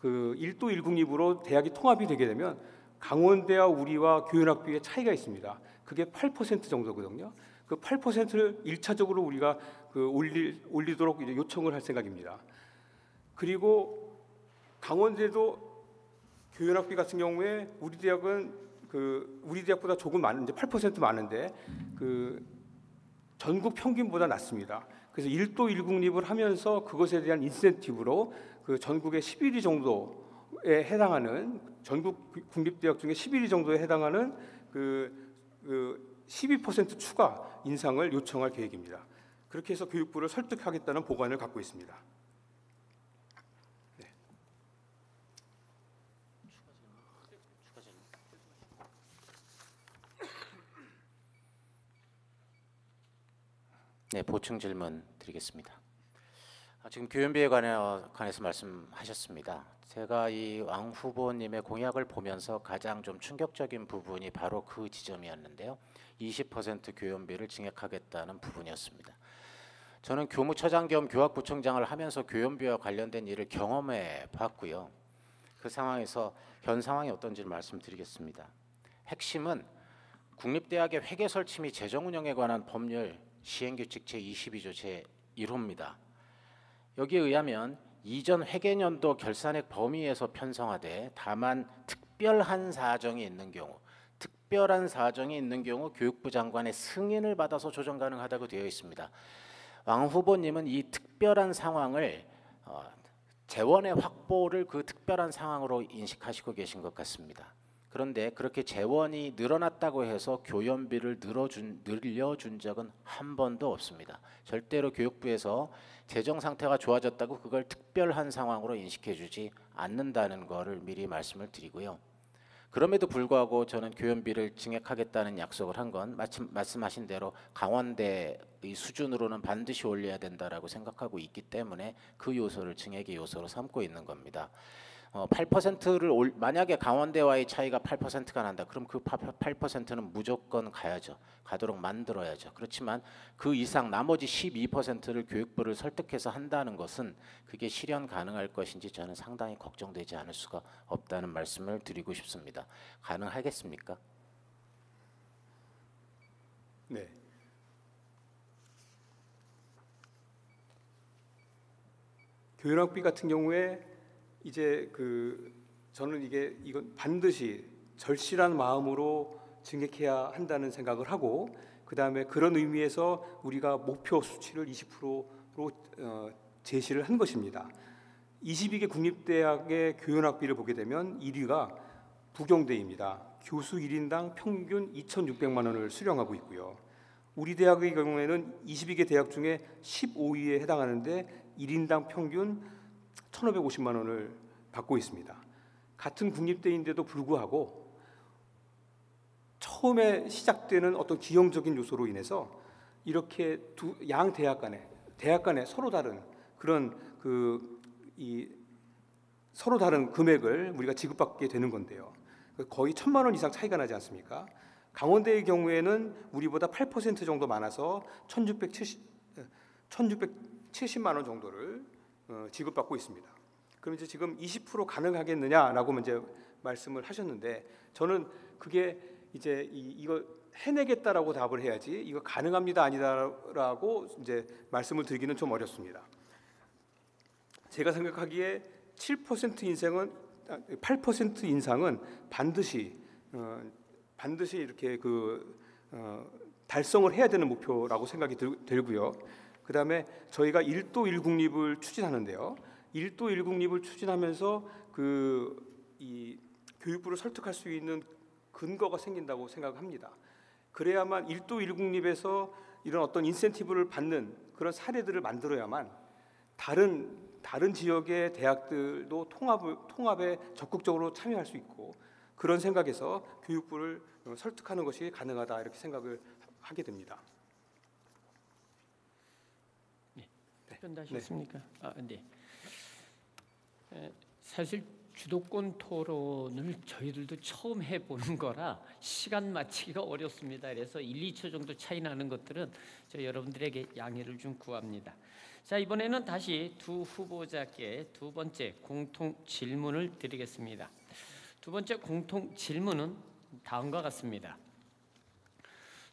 1국립으로 대학이 통합이 되게 되면 강원대와 우리와 교연학비의 차이가 있습니다. 그게 8% 정도거든요. 그 8%를 1차적으로 우리가 올리도록 이제 요청을 할 생각입니다. 그리고 강원대도 교연학비 같은 경우에 우리 대학보다 조금 많은데 8% 많은데 전국 평균보다 낮습니다. 그래서 1도 1국립을 하면서 그것에 대한 인센티브로 전국의 11위 정도에 해당하는, 전국 국립대학 중에 11위 정도에 해당하는 12% 추가 인상을 요청할 계획입니다. 그렇게 해서 교육부를 설득하겠다는 보관을 갖고 있습니다. 네. 네, 보충 질문 드리겠습니다. 지금 교연비에 관해서 말씀하셨습니다. 제가 이 왕 후보님의 공약을 보면서 가장 좀 충격적인 부분이 바로 그 지점이었는데요. 20% 교연비를 증액하겠다는 부분이었습니다. 저는 교무처장 겸 교학부총장을 하면서 교연비와 관련된 일을 경험해 봤고요. 그 상황에서 현 상황이 어떤지를 말씀드리겠습니다. 핵심은 국립대학의 회계 설치 및 재정 운영에 관한 법률 시행규칙 제22조 제1호입니다. 여기에 의하면 이전 회계년도 결산액 범위에서 편성하되 다만 특별한 사정이 있는 경우 교육부 장관의 승인을 받아서 조정 가능하다고 되어 있습니다. 왕 후보님은 이 특별한 상황을 재원의 확보를 그 특별한 상황으로 인식하시고 계신 것 같습니다. 그런데 그렇게 재원이 늘어났다고 해서 교연비를 늘려준 적은 한 번도 없습니다. 절대로 교육부에서 재정 상태가 좋아졌다고 그걸 특별한 상황으로 인식해주지 않는다는 것을 미리 말씀을 드리고요. 그럼에도 불구하고 저는 교연비를 증액하겠다는 약속을 한 건 말씀하신 대로 강원대의 수준으로는 반드시 올려야 된다라고 생각하고 있기 때문에 그 요소를 증액의 요소로 삼고 있는 겁니다. 8%를 만약에 강원대와의 차이가 8%가 난다. 그럼 그 8%는 무조건 가도록 만들어야죠. 그렇지만 그 이상 나머지 12%를 교육부를 설득해서 한다는 것은 그게 실현 가능할 것인지 저는 상당히 걱정되지 않을 수가 없다는 말씀을 드리고 싶습니다. 가능하겠습니까? 네. 교연학비 같은 경우에 이제 저는 이건 반드시 절실한 마음으로 증액해야 한다는 생각을 하고, 그다음에 그런 의미에서 우리가 목표 수치를 20%로 제시를 한 것입니다. 22개 국립대학의 교연학비를 보게 되면 1위가 부경대입니다. 교수 1인당 평균 2,600만 원을 수령하고 있고요. 우리 대학의 경우에는 22개 대학 중에 15위에 해당하는데 1인당 평균 1,550만 원을 받고 있습니다. 같은 국립대인데도 불구하고 처음에 시작되는 어떤 기형적인 요소로 인해서 이렇게 양 대학 간에 서로 다른 그런 서로 다른 금액을 우리가 지급받게 되는 건데요. 거의 1,000만 원 이상 차이가 나지 않습니까? 강원대의 경우에는 우리보다 8% 정도 많아서 1,670만 원 정도를 지급받고 있습니다. 그럼 이제 지금 20% 가능하겠느냐라고 이제 말씀을 하셨는데, 저는 그게 이제 이거 해내겠다라고 답을 해야지 이거 가능합니다 아니다라고 이제 말씀을 드리기는 좀 어렵습니다. 제가 생각하기에 8% 인상은 반드시 이렇게 달성을 해야 되는 목표라고 생각이 들고요. 그다음에 저희가 1도 1국립을 추진하는데요. 1도 1국립을 추진하면서 이 교육부를 설득할 수 있는 근거가 생긴다고 생각합니다. 그래야만 1도 1국립에서 이런 어떤 인센티브를 받는 그런 사례들을 만들어야만 다른 지역의 대학들도 통합에 적극적으로 참여할 수 있고, 그런 생각에서 교육부를 설득하는 것이 가능하다 이렇게 생각을 하게 됩니다. 답변하셨습니까? 네. 사실 주도권 토론을 저희들도 처음 해보는 거라 시간 맞추기가 어렵습니다. 그래서 1, 2초 정도 차이 나는 것들은 저 여러분들에게 양해를 좀 구합니다. 자, 이번에는 다시 두 후보자께 두 번째 공통 질문을 드리겠습니다. 두 번째 공통 질문은 다음과 같습니다.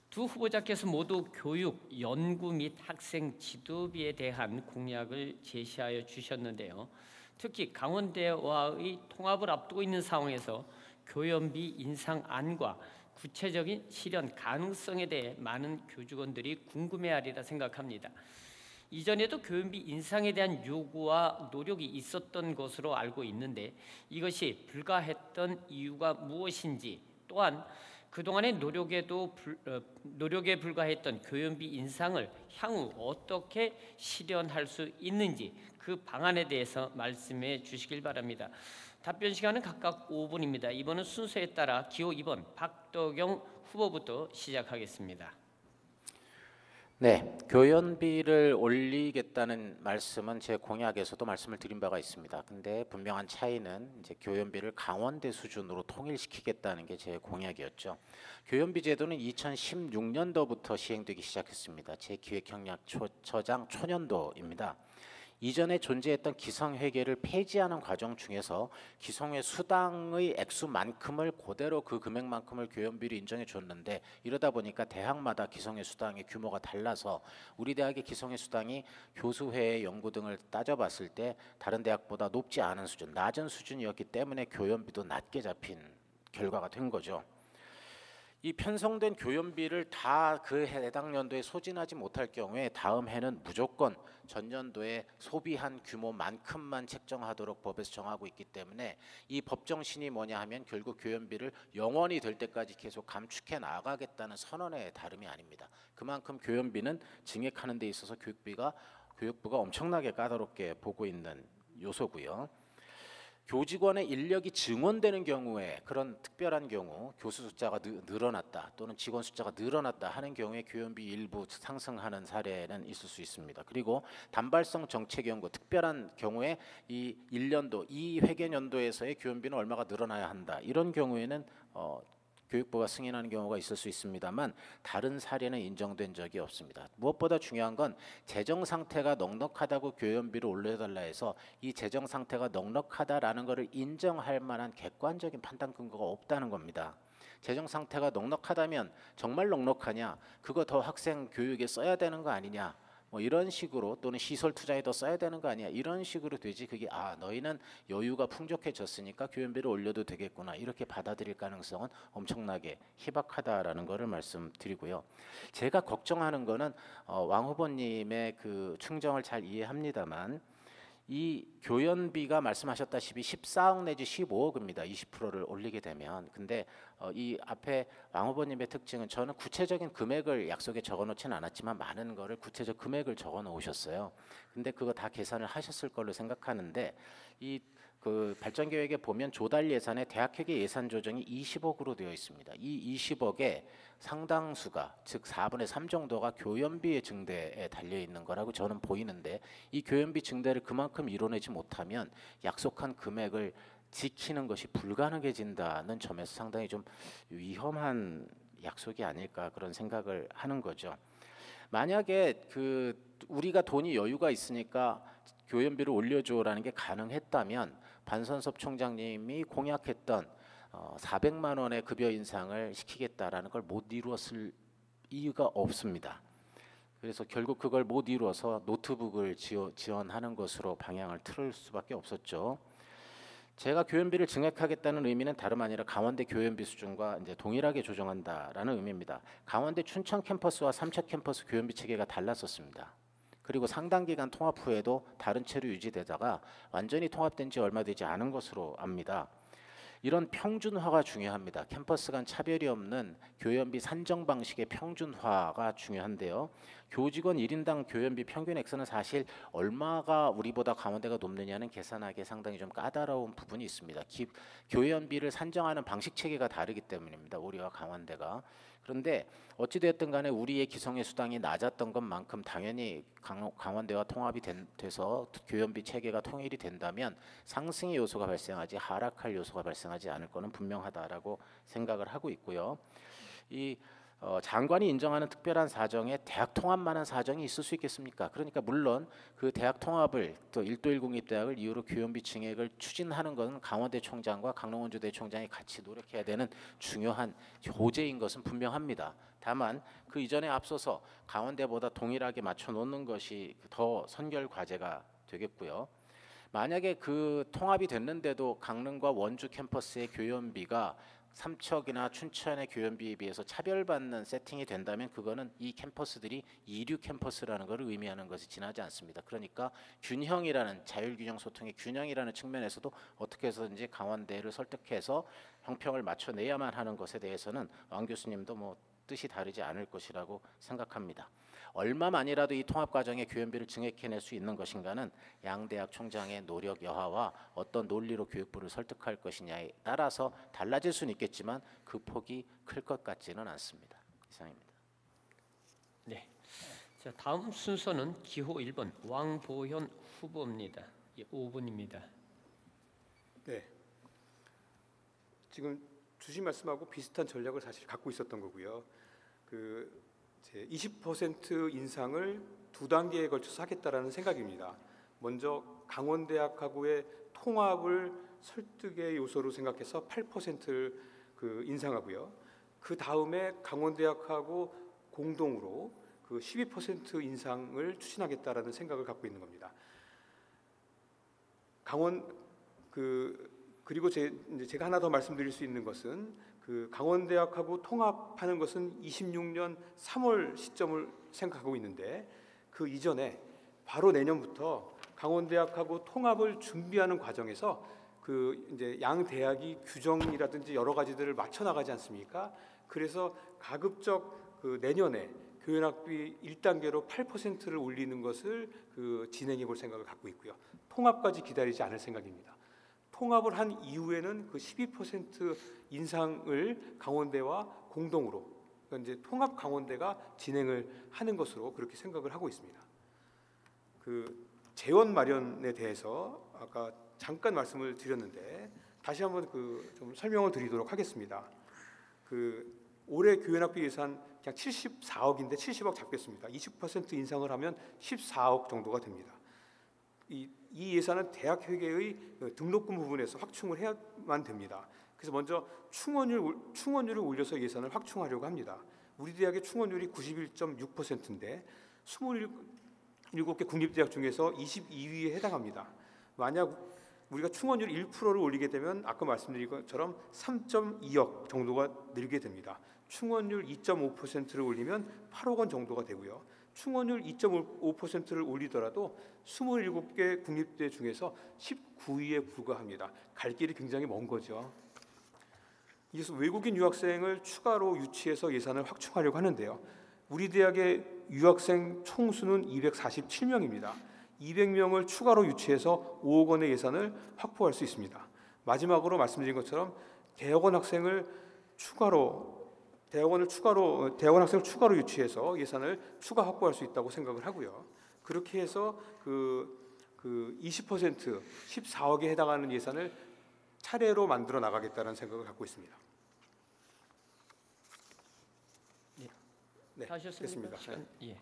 두 후보자께서 모두 교육, 연구 및 학생 지도비에 대한 공약을 제시하여 주셨는데요. 특히 강원대와의 통합을 앞두고 있는 상황에서 교연비 인상안과 구체적인 실현 가능성에 대해 많은 교직원들이 궁금해하리라 생각합니다. 이전에도 교연비 인상에 대한 요구와 노력이 있었던 것으로 알고 있는데 이것이 불가했던 이유가 무엇인지, 또한 그동안의 노력에 불과했던 교연비 인상을 향후 어떻게 실현할 수 있는지 그 방안에 대해서 말씀해 주시길 바랍니다. 답변 시간은 각각 5분입니다. 이번은 순서에 따라 기호 2번 박덕영 후보부터 시작하겠습니다. 네, 교연비를 올리겠다는 말씀은 제 공약에서도 말씀을 드린 바가 있습니다. 근데 분명한 차이는 이제 교연비를 강원대 수준으로 통일시키겠다는 게 제 공약이었죠. 교연비 제도는 2016년도부터 시행되기 시작했습니다. 제 기획형량처장 초년도입니다. 이전에 존재했던 기성회계를 폐지하는 과정 중에서 기성회 수당의 액수만큼을 그대로 그 금액만큼을 교연비로 인정해 줬는데, 이러다 보니까 대학마다 기성회 수당의 규모가 달라서 우리 대학의 기성회 수당이 교수회 연구 등을 따져봤을 때 다른 대학보다 높지 않은 수준, 낮은 수준이었기 때문에 교연비도 낮게 잡힌 결과가 된 거죠. 이 편성된 교연비를 다 그 해당 연도에 소진하지 못할 경우에 다음 해는 무조건 전년도에 소비한 규모만큼만 책정하도록 법에서 정하고 있기 때문에 이 법 정신이 뭐냐 하면 결국 교연비를 영원히 될 때까지 계속 감축해 나가겠다는 선언의 다름이 아닙니다. 그만큼 교연비는 증액하는 데 있어서 교육부가 엄청나게 까다롭게 보고 있는 요소고요. 교직원의 인력이 증원되는 경우에, 그런 특별한 경우, 교수 숫자가 늘어났다 또는 직원 숫자가 늘어났다 하는 경우에 교연비 일부 상승하는 사례는 있을 수 있습니다. 그리고 단발성 정책 연구, 특별한 경우에 이 1년도, 이 회계연도에서의 교연비는 얼마가 늘어나야 한다, 이런 경우에는 교육부가 승인하는 경우가 있을 수 있습니다만 다른 사례는 인정된 적이 없습니다. 무엇보다 중요한 건 재정 상태가 넉넉하다고 교연비를 올려달라 해서 이 재정 상태가 넉넉하다라는 것을 인정할 만한 객관적인 판단 근거가 없다는 겁니다. 재정 상태가 넉넉하다면 정말 넉넉하냐, 그거 더 학생 교육에 써야 되는 거 아니냐, 뭐 이런 식으로, 또는 시설 투자에 더 써야 되는 거 아니야, 이런 식으로 되지, 그게 너희는 여유가 풍족해졌으니까 교연비를 올려도 되겠구나, 이렇게 받아들일 가능성은 엄청나게 희박하다라는 것을 말씀드리고요. 제가 걱정하는 거는 왕 후보님의 그 충정을 잘 이해합니다만 이 교연비가 말씀하셨다시피 14억 내지 15억입니다. 20%를 올리게 되면. 근데 이 앞에 왕 후보님의 특징은, 저는 구체적인 금액을 약속에 적어놓지는 않았지만 많은 거를 구체적 금액을 적어놓으셨어요. 근데 그거 다 계산을 하셨을 걸로 생각하는데, 그 발전 계획에 보면 조달 예산에 대학회계 예산 조정이 20억으로 되어 있습니다. 이 20억의 상당수가, 즉 4분의 3 정도가 교연비의 증대에 달려 있는 거라고 저는 보이는데, 이 교연비 증대를 그만큼 이뤄내지 못하면 약속한 금액을 지키는 것이 불가능해진다는 점에서 상당히 좀 위험한 약속이 아닐까, 그런 생각을 하는 거죠. 만약에 우리가 돈이 여유가 있으니까 교연비를 올려줘라는 게 가능했다면 반선섭 총장님이 공약했던 400만 원의 급여 인상을 시키겠다라는 걸 못 이루었을 이유가 없습니다. 그래서 결국 그걸 못 이루어서 노트북을 지원하는 것으로 방향을 틀을 수밖에 없었죠. 제가 교연비를 증액하겠다는 의미는 다름 아니라 강원대 교연비 수준과 이제 동일하게 조정한다라는 의미입니다. 강원대 춘천 캠퍼스와 삼척 캠퍼스 교연비 체계가 달랐었습니다. 그리고 상당 기간 통합 후에도 다른 채로 유지되다가 완전히 통합된 지 얼마 되지 않은 것으로 압니다. 이런 평준화가 중요합니다. 캠퍼스 간 차별이 없는 교연비 산정 방식의 평준화가 중요한데요. 교직원 1인당 교연비 평균 액수는 사실 얼마가 우리보다 강원대가 높느냐는 계산하기에 상당히 좀 까다로운 부분이 있습니다. 교연비를 산정하는 방식 체계가 다르기 때문입니다. 우리와 강원대가. 그런데 어찌되었든 간에 우리의 기성의 수당이 낮았던 것만큼 당연히 강원대와 통합이 돼서 교연비 체계가 통일이 된다면 상승의 요소가 발생하지 하락할 요소가 발생하지 않을 것은 분명하다라고 생각을 하고 있고요. 장관이 인정하는 특별한 사정에 대학 통합만한 사정이 있을 수 있겠습니까? 그러니까 물론 그 대학 통합을 또 1도 1공립 대학을 이유로 교연비 증액을 추진하는 것은 강원대 총장과 강릉원주대 총장이 같이 노력해야 되는 중요한 호재인 것은 분명합니다. 다만 그 이전에 앞서서 강원대보다 동일하게 맞춰 놓는 것이 더 선결 과제가 되겠고요. 만약에 그 통합이 됐는데도 강릉과 원주 캠퍼스의 교연비가 삼척이나 춘천의 교연비에 비해서 차별받는 세팅이 된다면 그거는 이 캠퍼스들이 이류 캠퍼스라는 것을 의미하는 것이 지나지 않습니다. 그러니까 균형이라는 자율균형 소통의 균형이라는 측면에서도 어떻게 해서든지 강원대를 설득해서 형평을 맞춰내야만 하는 것에 대해서는 왕 교수님도 뭐 뜻이 다르지 않을 것이라고 생각합니다. 얼마만이라도 이 통합 과정의 교연비를 증액해낼 수 있는 것인가는 양 대학 총장의 노력 여하와 어떤 논리로 교육부를 설득할 것이냐에 따라서 달라질 수는 있겠지만 그 폭이 클 것 같지는 않습니다. 이상입니다. 네. 자, 다음 순서는 기호 1번 왕보현 후보입니다. 5분입니다. 네. 지금 주신 말씀하고 비슷한 전략을 사실 갖고 있었던 거고요. 그 20% 인상을 두 단계에 걸쳐서 하겠다라는 생각입니다. 먼저 강원대학하고의 통합을 설득의 요소로 생각해서 8%를 인상하고요. 그 다음에 강원대학하고 공동으로 그 12% 인상을 추진하겠다라는 생각을 갖고 있는 겁니다. 그리고 제가 하나 더 말씀드릴 수 있는 것은 그 강원대학하고 통합하는 것은 26년 3월 시점을 생각하고 있는데 그 이전에 바로 내년부터 강원대학하고 통합을 준비하는 과정에서 그 이제 양 대학이 규정이라든지 여러 가지들을 맞춰 나가지 않습니까? 그래서 가급적 그 내년에 교연학비 1단계로 8%를 올리는 것을 진행해 볼 생각을 갖고 있고요. 통합까지 기다리지 않을 생각입니다. 통합을 한 이후에는 그 12% 인상을 강원대와 공동으로 그러니까 이제 통합 강원대가 진행을 하는 것으로 그렇게 생각을 하고 있습니다. 그 재원 마련에 대해서 아까 잠깐 말씀을 드렸는데 다시 한번 좀 설명을 드리도록 하겠습니다. 올해 교연학비 예산 그냥 74억인데 70억 잡겠습니다. 20% 인상을 하면 14억 정도가 됩니다. 이 예산은 대학 회계의 등록금 부분에서 확충을 해야만 됩니다. 그래서 먼저 충원율을 올려서 예산을 확충하려고 합니다. 우리 대학의 충원율이 91.6%인데 27개 국립대학 중에서 22위에 해당합니다. 만약 우리가 충원율 1%를 올리게 되면 아까 말씀드린 것처럼 3.2억 정도가 늘게 됩니다. 충원율 2.5%를 올리면 8억 원 정도가 되고요. 충원율 2.5%를 올리더라도 27개 국립대 중에서 19위에 불과합니다. 갈 길이 굉장히 먼 거죠. 이어서 외국인 유학생을 추가로 유치해서 예산을 확충하려고 하는데요. 우리 대학의 유학생 총수는 247명입니다. 200명을 추가로 유치해서 5억 원의 예산을 확보할 수 있습니다. 마지막으로 말씀드린 것처럼 대학원 학생을 추가로 유치해서 예산을 추가 확보할 수 있다고 생각을 하고요. 그렇게 해서 20% 14억에 해당하는 예산을 차례로 만들어 나가겠다는 생각을 갖고 있습니다. 네, 하셨습니까? 됐습니다. 예.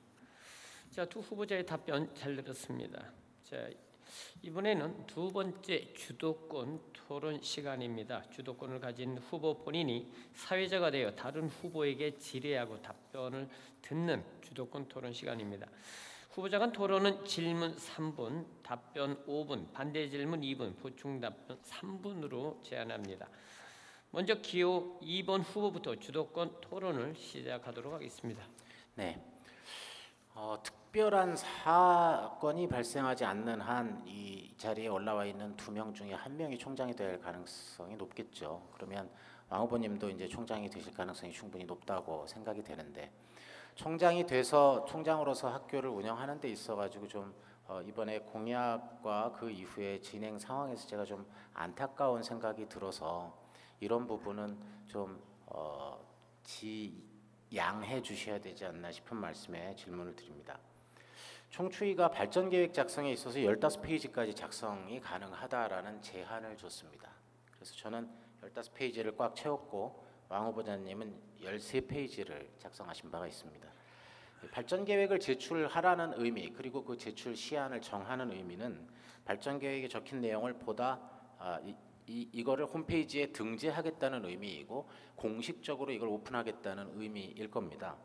자, 두 후보자의 답변 잘 들었습니다. 자, 이번에는 두 번째 주도권 토론 시간입니다. 주도권을 가진 후보 본인이 사회자가 되어 다른 후보에게 질의하고 답변을 듣는 주도권 토론 시간입니다. 후보자 간 토론은 질문 3분, 답변 5분, 반대 질문 2분, 보충 답변 3분으로 제한합니다. 먼저 기호 2번 후보부터 주도권 토론을 시작하도록 하겠습니다. 네. 특별한 사건이 발생하지 않는 한 이 이 자리에 올라와 있는 2명 중에 1명이 총장이 될 가능성이 높겠죠. 그러면 왕 후보님도 이제 총장이 되실 가능성이 충분히 높다고 생각이 되는데, 총장이 돼서 총장으로서 학교를 운영하는 데 있어가지고 좀 이번에 공약과 그 이후에 진행 상황에서 제가 좀 안타까운 생각이 들어서 이런 부분은 좀 지양해 주셔야 되지 않나 싶은 말씀에 질문을 드립니다. 총추위가 발전계획 작성에 있어서 15페이지까지 작성이 가능하다라는 제한을 줬습니다. 그래서 저는 15페이지를 꽉 채웠고 왕 후보자님은 13페이지를 작성하신 바가 있습니다. 발전계획을 제출하라는 의미, 그리고 그 제출 시한을 정하는 의미는 발전계획에 적힌 내용을 보다 이거를 홈페이지에 등재하겠다는 의미이고 공식적으로 이걸 오픈하겠다는 의미일 겁니다.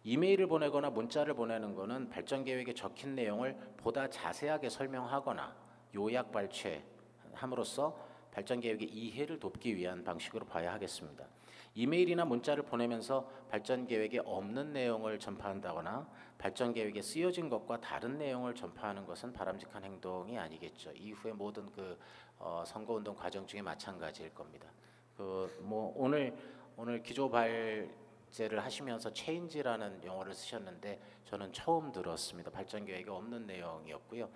이메일을 보내거나 문자를 보내는 것은 발전계획에 적힌 내용을 보다 자세하게 설명하거나 요약 발췌함으로써 발전계획의 이해를 돕기 위한 방식으로 봐야 하겠습니다. 이메일이나 문자를 보내면서 발전계획에 없는 내용을 전파한다거나 발전계획에 쓰여진 것과 다른 내용을 전파하는 것은 바람직한 행동이 아니겠죠. 이후의 모든 선거운동 과정 중에 마찬가지일 겁니다. 오늘 기조발제를 하시면서 체인지라는 용어를 쓰셨는데 저는 처음 들었습니다. 발전계획에 없는 내용이었고요.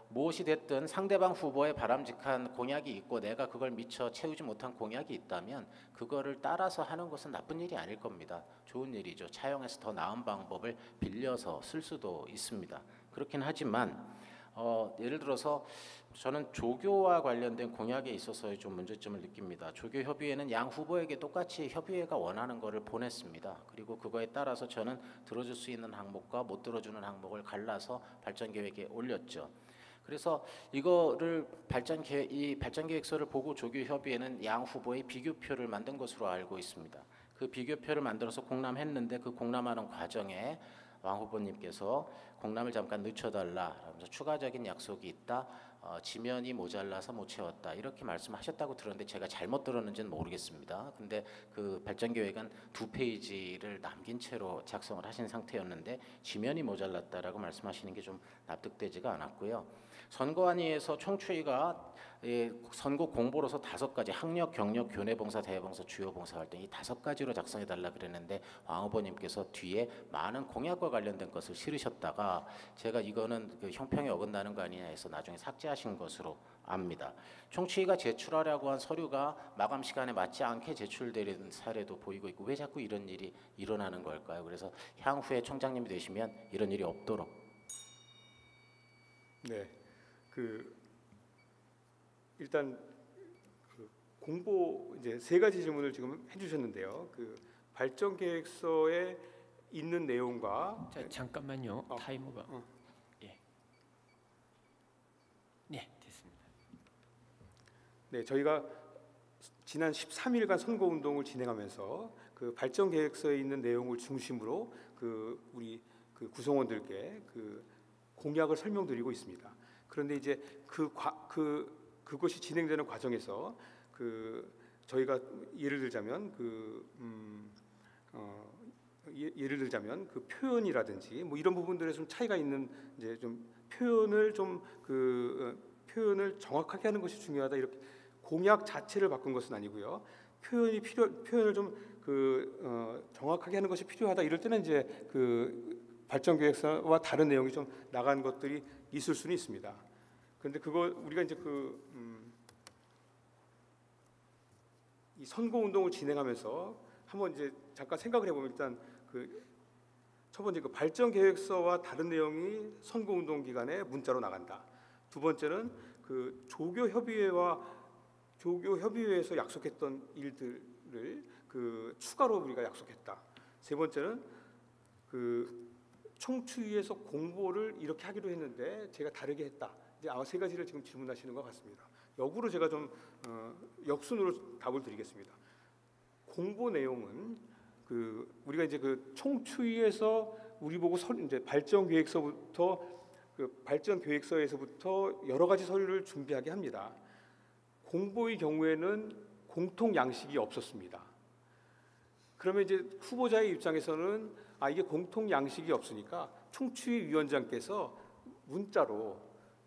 무엇이 됐든 상대방 후보의 바람직한 공약이 있고 내가 그걸 미처 채우지 못한 공약이 있다면 그거를 따라서 하는 것은 나쁜 일이 아닐 겁니다. 좋은 일이죠. 차용해서 더 나은 방법을 빌려서 쓸 수도 있습니다. 그렇긴 하지만 예를 들어서 저는 조교와 관련된 공약에 있어서의 좀 문제점을 느낍니다. 조교 협의회는 양 후보에게 똑같이 협의회가 원하는 것을 보냈습니다. 그리고 그거에 따라서 저는 들어줄 수 있는 항목과 못 들어주는 항목을 갈라서 발전계획에 올렸죠. 그래서 이거를 이 발전계획서를 보고 조교협의회는 양 후보의 비교표를 만든 것으로 알고 있습니다. 그 비교표를 만들어서 공람했는데 그 공람하는 과정에 왕 후보님께서 공람을 잠깐 늦춰달라 하면서 추가적인 약속이 있다. 지면이 모자라서 못 채웠다 이렇게 말씀하셨다고 들었는데 제가 잘못 들었는지는 모르겠습니다. 근데 그 발전계획은 2페이지를 남긴 채로 작성을 하신 상태였는데 지면이 모자랐다라고 말씀하시는 게 좀 납득되지가 않았고요. 선거안위에서 총추위가 선거 공보로서 5가지 학력, 경력, 교내봉사, 대외봉사, 주요봉사 활동 이 5가지로 작성해달라 그랬는데 왕 후보님께서 뒤에 많은 공약과 관련된 것을 실으셨다가 제가 이거는 그 형평에 어긋나는 거 아니냐 해서 나중에 삭제하신 것으로 압니다. 총추위가 제출하려고 한 서류가 마감 시간에 맞지 않게 제출되는 사례도 보이고 있고 왜 자꾸 이런 일이 일어나는 걸까요? 그래서 향후에 총장님이 되시면 이런 일이 없도록. 네, 일단 공보 이제 3가지 질문을 지금 해주셨는데요. 발전계획서에 있는 내용과 잠깐만요. 타이머가 네 됐습니다. 네, 저희가 지난 13일간 선거운동을 진행하면서 그 발전계획서에 있는 내용을 중심으로 우리 구성원들께 공약을 설명드리고 있습니다. 그런데 이제 그것이 진행되는 과정에서 저희가 예를 들자면 표현이라든지 이런 부분들에 좀 차이가 있는 이제 좀 표현을 정확하게 하는 것이 중요하다 이렇게 공약 자체를 바꾼 것은 아니고요. 표현을 좀 정확하게 하는 것이 필요하다 이럴 때는 이제 발전계획서와 다른 내용이 좀 나간 것들이 있을 수는 있습니다. 그런데 우리가 이제 이 선거 운동을 진행하면서 한번 이제 잠깐 생각을 해보면 일단 첫 번째 발전계획서와 다른 내용이 선거 운동 기간에 문자로 나간다. 두 번째는 조교협의회에서 약속했던 일들을 추가로 우리가 약속했다. 세 번째는 총추위에서 공보를 이렇게 하기로 했는데 제가 다르게 했다. 이제 아마 3가지를 지금 질문하시는 것 같습니다. 역으로 제가 좀 역순으로 답을 드리겠습니다. 공보 내용은 우리가 이제 총추위에서 우리 보고 이제 발전계획서에서부터 여러 가지 서류를 준비하게 합니다. 공보의 경우에는 공통 양식이 없었습니다. 그러면 이제 후보자의 입장에서는 이게 공통 양식이 없으니까 총추위위원장께서 문자로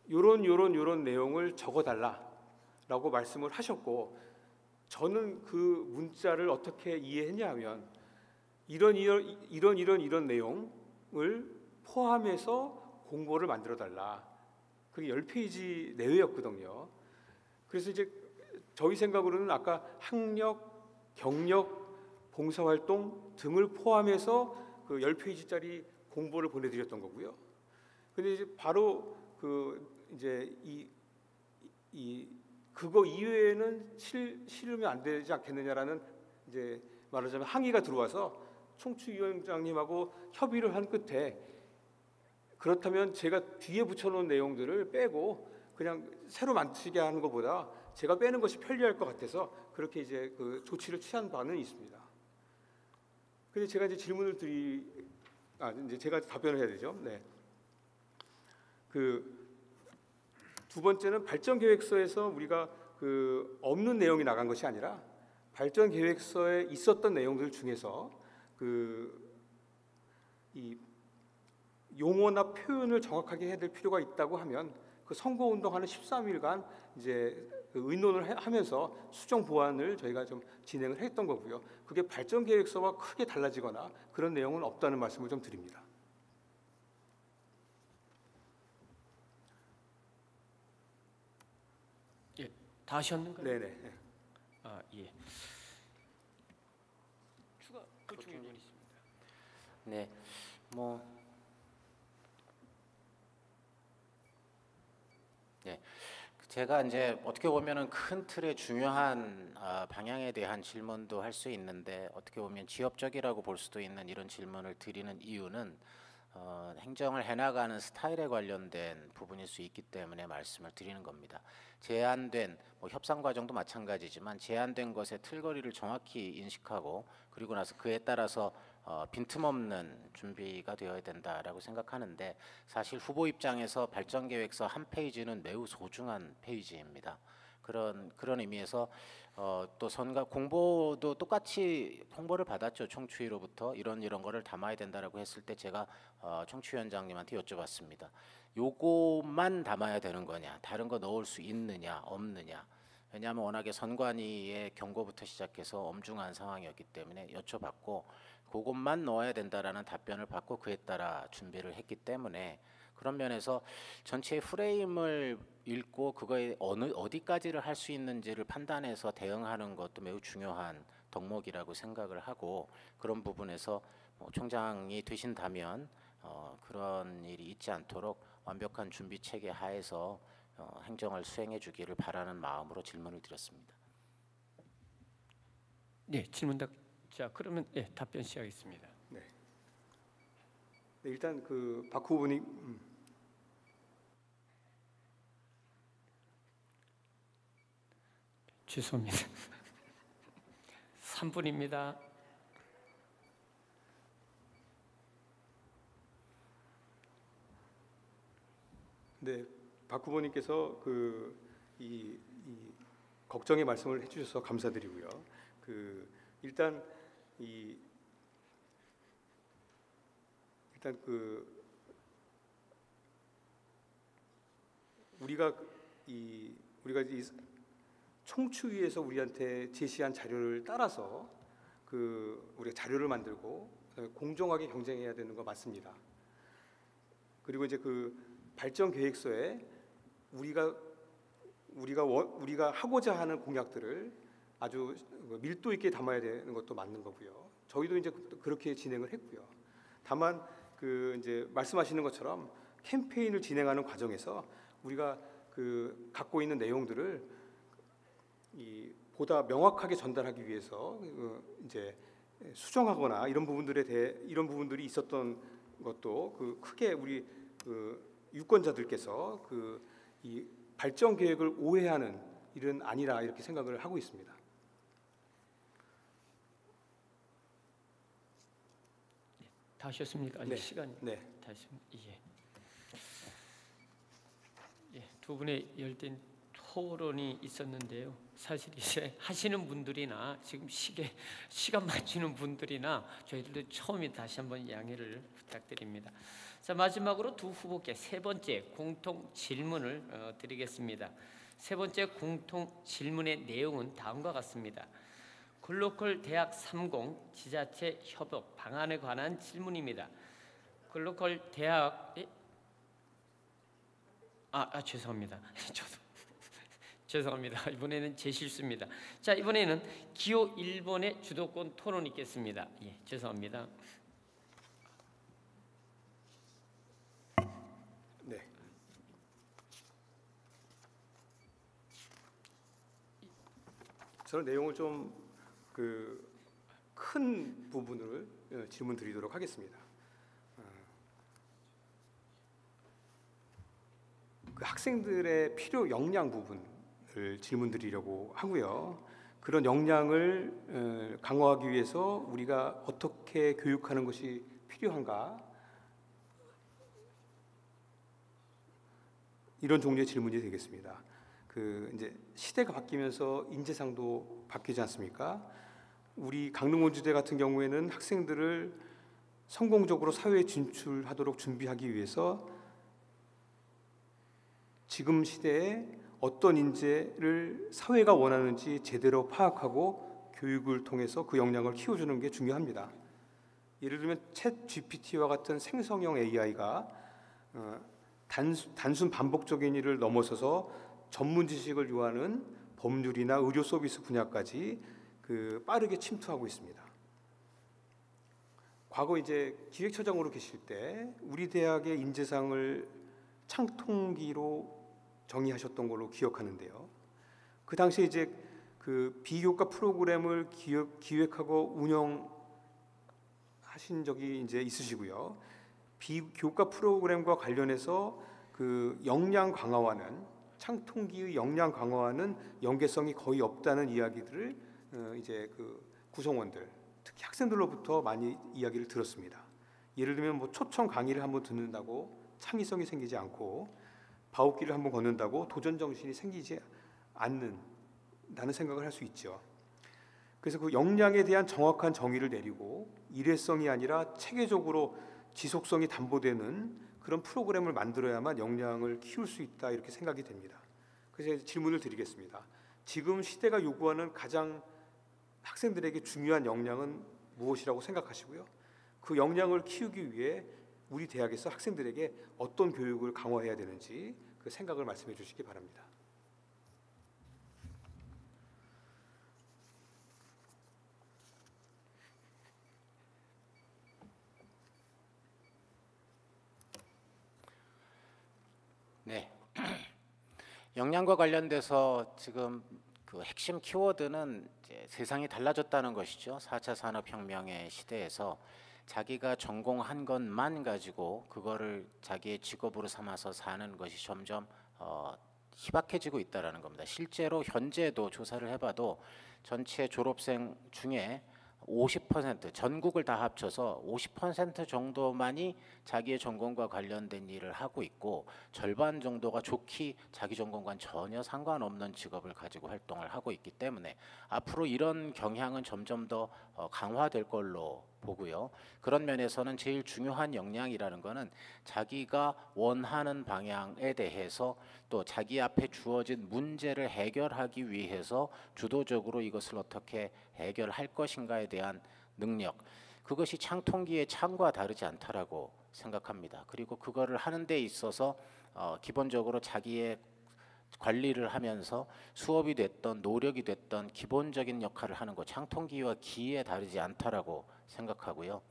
요런 내용을 적어달라라고 말씀을 하셨고, 저는 그 문자를 어떻게 이해했냐면 이런 내용을 포함해서 공고를 만들어 달라. 그게 10페이지 내외였거든요. 그래서 이제 저희 생각으로는 아까 학력, 경력, 봉사활동 등을 포함해서 그 10페이지짜리 공보를 보내드렸던 거고요. 근데 이제 바로 이제 그거 이외에는 실으면 안 되지 않겠느냐라는 이제 말하자면 항의가 들어와서 총추위원장님하고 협의를 한 끝에, 그렇다면 제가 뒤에 붙여놓은 내용들을 빼고 그냥 새로 만드시게 하는 것보다 제가 빼는 것이 편리할 것 같아서 그렇게 이제 그 조치를 취한 바는 있습니다. 근데 제가 이제 이제 제가 답변을 해야 되죠. 네. 두 번째는 발전 계획서에서 우리가 없는 내용이 나간 것이 아니라 발전 계획서에 있었던 내용들 중에서 이 용어나 표현을 정확하게 해야 될 필요가 있다고 하면 그 선거운동하는 13일간 이제 의논을 하면서 수정 보완을 저희가 좀 진행을 했던 거고요. 그게 발전 계획서와 크게 달라지거나 그런 내용은 없다는 말씀을 좀 드립니다. 예, 다 하셨는가요? 네네. 아 예. 추가 보충 의견 있습니다. 네, 네, 제가 이제 어떻게 보면은 큰 틀의 중요한 방향에 대한 질문도 할 수 있는데, 어떻게 보면 지엽적이라고 볼 수도 있는 이런 질문을 드리는 이유는 행정을 해나가는 스타일에 관련된 부분일 수 있기 때문에 말씀을 드리는 겁니다. 제한된 협상 과정도 마찬가지지만 제한된 것의 틀거리를 정확히 인식하고 그리고 나서 그에 따라서 빈틈없는 준비가 되어야 된다라고 생각하는데, 사실 후보 입장에서 발전계획서 한 페이지는 매우 소중한 페이지입니다. 그런 의미에서 또 선거 공보도 똑같이 홍보를 받았죠. 총추위로부터 이런 거를 담아야 된다라고 했을 때 제가 총추위원장님한테 여쭤봤습니다. 요것만 담아야 되는 거냐, 다른 거 넣을 수 있느냐 없느냐. 왜냐하면 워낙에 선관위의 경고부터 시작해서 엄중한 상황이었기 때문에 여쭤봤고, 그것만 넣어야 된다라는 답변을 받고 그에 따라 준비를 했기 때문에, 그런 면에서 전체의 프레임을 읽고 그거에 어디까지를 할 수 있는지를 판단해서 대응하는 것도 매우 중요한 덕목이라고 생각을 하고, 그런 부분에서 총장이 되신다면 그런 일이 있지 않도록 완벽한 준비 체계 하에서 행정을 수행해 주기를 바라는 마음으로 질문을 드렸습니다. 네, 자 그러면 답변 시작하겠습니다. 네, 일단 박 후보님 죄송합니다. 3분입니다. 네, 박 후보님께서 이 걱정의 말씀을 해주셔서 감사드리고요. 일단 우리가 이 총추위에서 우리한테 제시한 자료를 따라서 우리가 자료를 만들고 공정하게 경쟁해야 되는 거 맞습니다. 그리고 이제 발전 계획서에 우리가 하고자 하는 공약들을 아주 밀도 있게 담아야 되는 것도 맞는 거고요. 저희도 이제 그렇게 진행을 했고요. 다만 이제 말씀하시는 것처럼 캠페인을 진행하는 과정에서 우리가 갖고 있는 내용들을 보다 명확하게 전달하기 위해서 이제 수정하거나 이런 부분들이 있었던 것도 크게 우리 유권자들께서 이 발전 계획을 오해하는 일은 아니라 이렇게 생각을 하고 있습니다. 다 하셨습니까? 아직 네. 시간이 네. 다 했습니다. 예. 두 분의 열띤 토론이 있었는데요. 사실 이제 하시는 분들이나 지금 시간 맞추는 분들이나 저희들도 처음이 다시 한번 양해를 부탁드립니다. 자, 마지막으로 두 후보께 세 번째 공통 질문을 드리겠습니다. 세 번째 공통 질문의 내용은 다음과 같습니다. 글로컬 대학 30 지자체 협업 방안에 관한 질문입니다. 글로컬 대학 죄송합니다. 죄송합니다. 이번에는 제 실수입니다. 자, 이번에는 기호 1번의 주도권 토론 있겠습니다. 예, 죄송합니다. 네. 저는 내용을 좀 큰 부분을 질문 드리도록 하겠습니다. 그 학생들의 필요 역량 부분을 질문 드리려고 하고요. 그런 역량을 강화하기 위해서 우리가 어떻게 교육하는 것이 필요한가? 이런 종류의 질문이 되겠습니다. 이제 시대가 바뀌면서 인재상도 바뀌지 않습니까? 우리 강릉원주대 같은 경우에는 학생들을 성공적으로 사회에 진출하도록 준비하기 위해서 지금 시대에 어떤 인재를 사회가 원하는지 제대로 파악하고 교육을 통해서 그 역량을 키워주는 게 중요합니다. 예를 들면 챗 GPT와 같은 생성형 AI가 단순 반복적인 일을 넘어서서 전문 지식을 요하는 법률이나 의료 서비스 분야까지 빠르게 침투하고 있습니다. 과거 이제 기획처장으로 계실 때 우리 대학의 인재상을 창통기로 정의하셨던 걸로 기억하는데요. 그 당시에 이제 비교과 프로그램을 기획하고 운영하신 적이 이제 있으시고요. 비교과 프로그램과 관련해서 역량 강화와는 창통기의 역량 강화와는 연계성이 거의 없다는 이야기들을 이제 구성원들, 특히 학생들로부터 많이 이야기를 들었습니다. 예를 들면 뭐 초청 강의를 한번 듣는다고 창의성이 생기지 않고 바웃길을 한번 걷는다고 도전 정신이 생기지 않는다는 생각을 할 수 있죠. 그래서 그 역량에 대한 정확한 정의를 내리고 일회성이 아니라 체계적으로 지속성이 담보되는 그런 프로그램을 만들어야만 역량을 키울 수 있다, 이렇게 생각이 됩니다. 그래서 질문을 드리겠습니다. 지금 시대가 요구하는 가장 학생들에게 중요한 역량은 무엇이라고 생각하시고요? 그 역량을 키우기 위해 우리 대학에서 학생들에게 어떤 교육을 강화해야 되는지 그 생각을 말씀해 주시기 바랍니다. 네. 역량과 관련돼서 지금 핵심 키워드는 이제 세상이 달라졌다는 것이죠. 4차 산업혁명의 시대에서 자기가 전공한 것만 가지고 그거를 자기의 직업으로 삼아서 사는 것이 점점 희박해지고 있다는 겁니다. 실제로 현재도 조사를 해봐도 전체 졸업생 중에 50% 전국을 다 합쳐서 50% 정도만이 자기의 전공과 관련된 일을 하고 있고 절반 정도가 좋게 자기 전공과는 전혀 상관없는 직업을 가지고 활동을 하고 있기 때문에 앞으로 이런 경향은 점점 더 강화될 걸로 보고요. 그런 면에서는 제일 중요한 역량이라는 것은 자기가 원하는 방향에 대해서 또 자기 앞에 주어진 문제를 해결하기 위해서 주도적으로 이것을 어떻게 해결할 것인가에 대한 능력, 그것이 창통기의 창과 다르지 않다라고 생각합니다. 그리고 그거를 하는 데 있어서 기본적으로 자기의 관리를 하면서 수업이 됐던 노력이 됐던 기본적인 역할을 하는 것, 창통기와 기에 다르지 않다라고 생각하고요.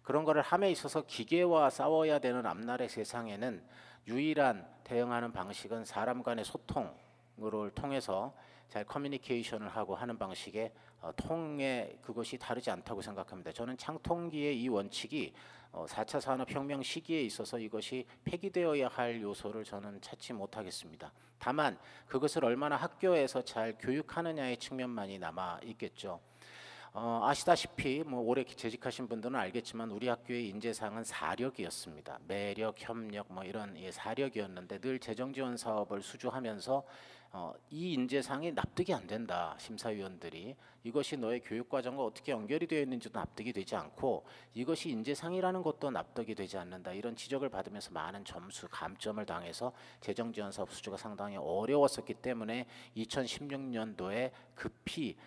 그런 거를 함에 있어서 기계와 싸워야 되는 앞날의 세상에는 유일한 대응하는 방식은 사람 간의 소통을 통해서 잘 커뮤니케이션을 하고 하는 방식의 통의 그것이 다르지 않다고 생각합니다. 저는 창통기의 이 원칙이 4차 산업혁명 시기에 있어서 이것이 폐기되어야 할 요소를 저는 찾지 못하겠습니다. 다만 그것을 얼마나 학교에서 잘 교육하느냐의 측면만이 남아 있겠죠. 아시다시피 뭐 올해 재직하신 분들은 알겠지만 우리 학교의 인재상은 사력이었습니다. 매력, 협력 뭐 이런 사력이었는데 늘 재정지원 사업을 수주하면서 이 인재상이 납득이 안 된다. 심사위원들이 이것이 너의 교육과정과 어떻게 연결이 되어 있는지도 납득이 되지 않고 이것이 인재상이라는 것도 납득이 되지 않는다. 이런 지적을 받으면서 많은 점수 감점을 당해서 재정지원 사업 수주가 상당히 어려웠었기 때문에 2016년도에 급히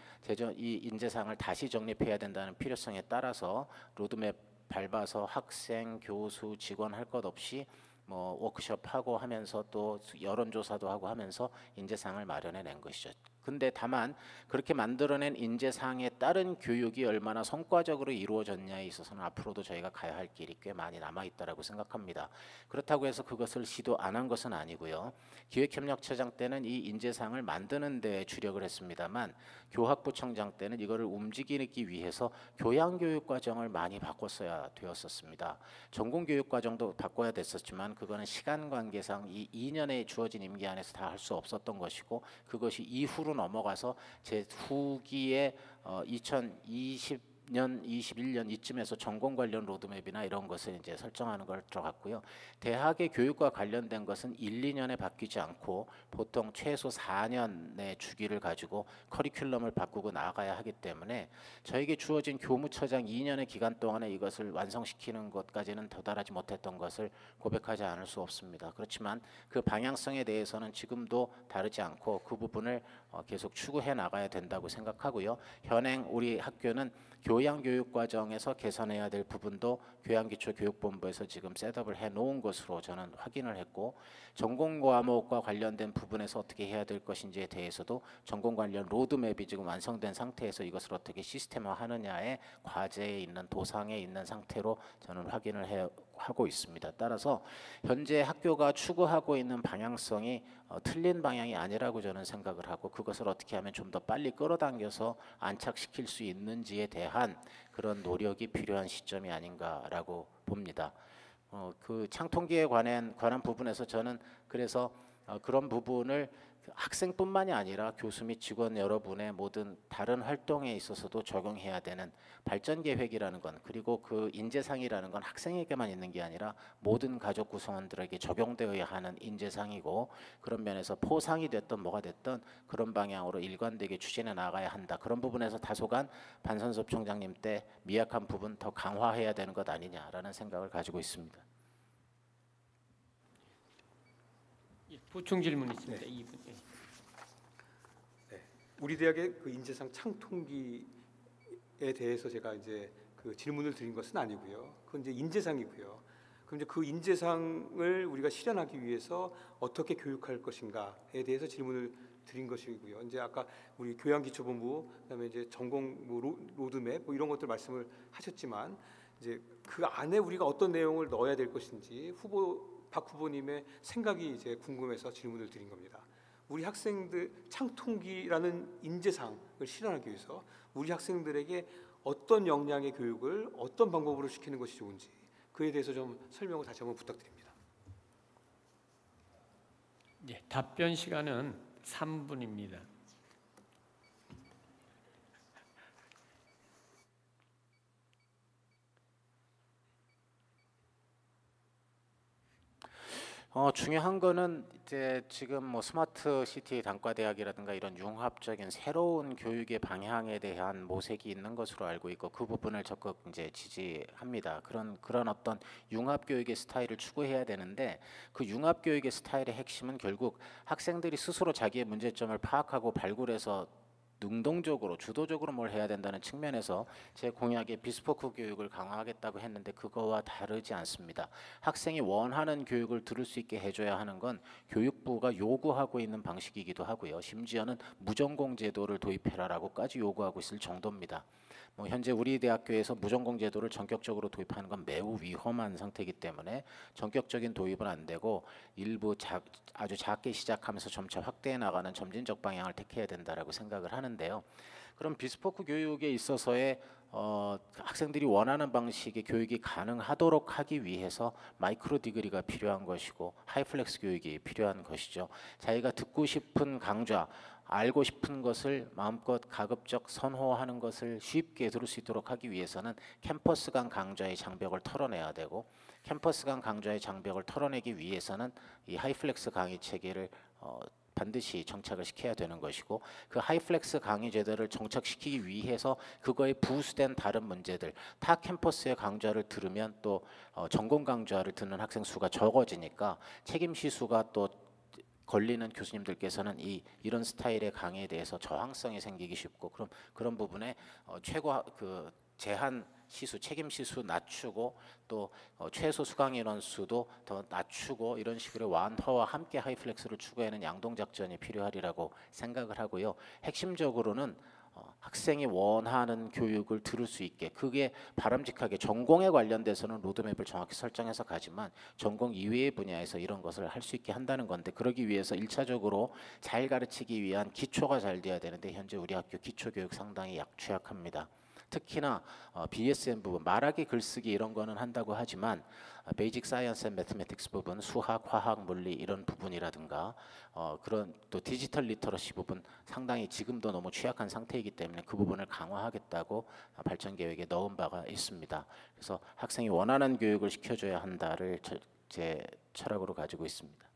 이 인재상을 다시 정립해야 된다는 필요성에 따라서 로드맵 밟아서 학생, 교수, 직원 할 것 없이 뭐 워크숍하고 하면서 또 여론조사도 하고 하면서 인재상을 마련해 낸 것이죠. 근데 다만 그렇게 만들어낸 인재상에 따른 교육이 얼마나 성과적으로 이루어졌냐에 있어서는 앞으로도 저희가 가야 할 길이 꽤 많이 남아있다고 생각합니다. 그렇다고 해서 그것을 시도 안 한 것은 아니고요. 기획협력처장 때는 이 인재상을 만드는 데 주력을 했습니다만 교학부청장 때는 이거를 움직이기 위해서 교양교육과정을 많이 바꿨어야 되었었습니다. 전공교육과정도 바꿔야 됐었지만 그거는 시간 관계상 이 2년에 주어진 임기 안에서 다 할 수 없었던 것이고 그것이 이후로 넘어가서 제 후기에 2020년, 21년 이쯤에서 전공 관련 로드맵이나 이런 것을 이제 설정하는 걸 들어갔고요. 대학의 교육과 관련된 것은 1, 2년에 바뀌지 않고 보통 최소 4년의 주기를 가지고 커리큘럼을 바꾸고 나가야 하기 때문에 저에게 주어진 교무처장 2년의 기간 동안에 이것을 완성시키는 것까지는 도달하지 못했던 것을 고백하지 않을 수 없습니다. 그렇지만 그 방향성에 대해서는 지금도 다르지 않고 그 부분을 계속 추구해 나가야 된다고 생각하고요. 현행 우리 학교는 교양교육과정에서 개선해야 될 부분도 교양기초교육본부에서 지금 셋업을 해놓은 것으로 저는 확인을 했고 전공과목과 관련된 부분에서 어떻게 해야 될 것인지에 대해서도 전공 관련 로드맵이 지금 완성된 상태에서 이것을 어떻게 시스템화하느냐의 과제에 있는 도상에 있는 상태로 저는 확인을 하고 있습니다. 따라서 현재 학교가 추구하고 있는 방향성이 틀린 방향이 아니라고 저는 생각을 하고 그것을 어떻게 하면 좀 더 빨리 끌어당겨서 안착시킬 수 있는지에 대한 그런 노력이 필요한 시점이 아닌가라고 봅니다. 그 창통기에 관한 부분에서 저는 그래서 그런 부분을 학생뿐만이 아니라 교수 및 직원 여러분의 모든 다른 활동에 있어서도 적용해야 되는 발전 계획이라는 건 그리고 그 인재상이라는 건 학생에게만 있는 게 아니라 모든 가족 구성원들에게 적용되어야 하는 인재상이고 그런 면에서 포상이 됐든 뭐가 됐든 그런 방향으로 일관되게 추진해 나가야 한다. 그런 부분에서 다소간 반선섭 총장님 때 미약한 부분 더 강화해야 되는 것 아니냐라는 생각을 가지고 있습니다. 보충 질문 있습니다. 네. 2분. 네. 우리 대학의 그 인재상 창통기에 대해서 제가 이제 그 질문을 드린 것은 아니고요. 그건 이제 인재상이고요. 그럼 이제 그 인재상을 우리가 실현하기 위해서 어떻게 교육할 것인가에 대해서 질문을 드린 것이고요. 이제 아까 우리 교양기초본부 그다음에 이제 전공 로드맵 뭐 이런 것들 말씀을 하셨지만 이제 그 안에 우리가 어떤 내용을 넣어야 될 것인지 박 후보님의 생각이 이제 궁금해서 질문을 드린 겁니다. 우리 학생들 창통기라는 인재상을 실현하기 위해서 우리 학생들에게 어떤 역량의 교육을 어떤 방법으로 시키는 것이 좋은지 그에 대해서 좀 설명을 다시 한번 부탁드립니다. 네, 답변 시간은 3분입니다. 중요한 거는 이제 지금 뭐 스마트 시티 단과대학이라든가 이런 융합적인 새로운 교육의 방향에 대한 모색이 있는 것으로 알고 있고 그 부분을 적극 이제 지지합니다. 그런 어떤 융합 교육의 스타일을 추구해야 되는데 그 융합 교육의 스타일의 핵심은 결국 학생들이 스스로 자기의 문제점을 파악하고 발굴해서 능동적으로 주도적으로 뭘 해야 된다는 측면에서 제 공약에 비스포크 교육을 강화하겠다고 했는데 그거와 다르지 않습니다. 학생이 원하는 교육을 들을 수 있게 해줘야 하는 건 교육부가 요구하고 있는 방식이기도 하고요. 심지어는 무전공 제도를 도입해라라고까지 요구하고 있을 정도입니다. 뭐 현재 우리 대학교에서 무전공 제도를 전격적으로 도입하는 건 매우 위험한 상태이기 때문에 전격적인 도입은 안 되고 일부 아주 작게 시작하면서 점차 확대해 나가는 점진적 방향을 택해야 된다라고 생각을 하는데요. 그럼 비스포크 교육에 있어서의 학생들이 원하는 방식의 교육이 가능하도록 하기 위해서 마이크로 디그리가 필요한 것이고 하이플렉스 교육이 필요한 것이죠. 자기가 듣고 싶은 강좌, 알고 싶은 것을 마음껏 가급적 선호하는 것을 쉽게 들을 수 있도록 하기 위해서는 캠퍼스 간 강좌의 장벽을 털어내야 되고, 캠퍼스 간 강좌의 장벽을 털어내기 위해서는 이 하이플렉스 강의 체계를 반드시 정착을 시켜야 되는 것이고, 그 하이플렉스 강의 제도를 정착시키기 위해서 그거에 부수된 다른 문제들, 타 캠퍼스의 강좌를 들으면 또 전공 강좌를 듣는 학생 수가 적어지니까 책임 시수가 또 걸리는 교수님들께서는 이런 스타일의 강의에 대해서 저항성이 생기기 쉽고, 그런 부분에 최고 그 제한 시수, 책임 시수 낮추고 또 최소 수강 인원 수도 더 낮추고, 이런 식으로 완화와 함께 하이플렉스를 추구하는 양동 작전이 필요하리라고 생각을 하고요. 핵심적으로는 학생이 원하는 교육을 들을 수 있게, 그게 바람직하게 전공에 관련돼서는 로드맵을 정확히 설정해서 가지만 전공 이외의 분야에서 이런 것을 할 수 있게 한다는 건데, 그러기 위해서 1차적으로 잘 가르치기 위한 기초가 잘 돼야 되는데 현재 우리 학교 기초교육 상당히 취약합니다. 특히나 BSM 부분, 말하기, 글쓰기 이런 거는 한다고 하지만 베이직 사이언스 앤 매트매틱스 부분, 수학, 화학, 물리 이런 부분이라든가 그런 또 디지털 리터러시 부분 상당히 지금도 너무 취약한 상태이기 때문에 그 부분을 강화하겠다고 발전 계획에 넣은 바가 있습니다. 그래서 학생이 원하는 교육을 시켜줘야 한다를 제 철학으로 가지고 있습니다.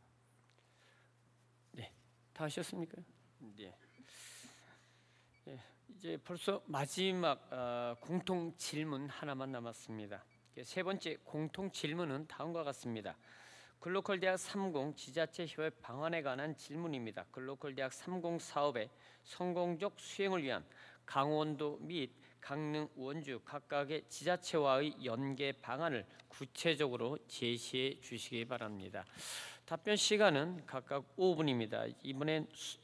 네, 다 하셨습니까? 네. 이제 벌써 마지막 공통 질문 하나만 남았습니다. 세 번째 공통 질문은 다음과 같습니다. 글로컬 대학 30 지자체 협업 방안에 관한 질문입니다. 글로컬 대학 30 사업의 성공적 수행을 위한 강원도 및 강릉, 원주 각각의 지자체와의 연계 방안을 구체적으로 제시해 주시기 바랍니다. 답변 시간은 각각 5분입니다.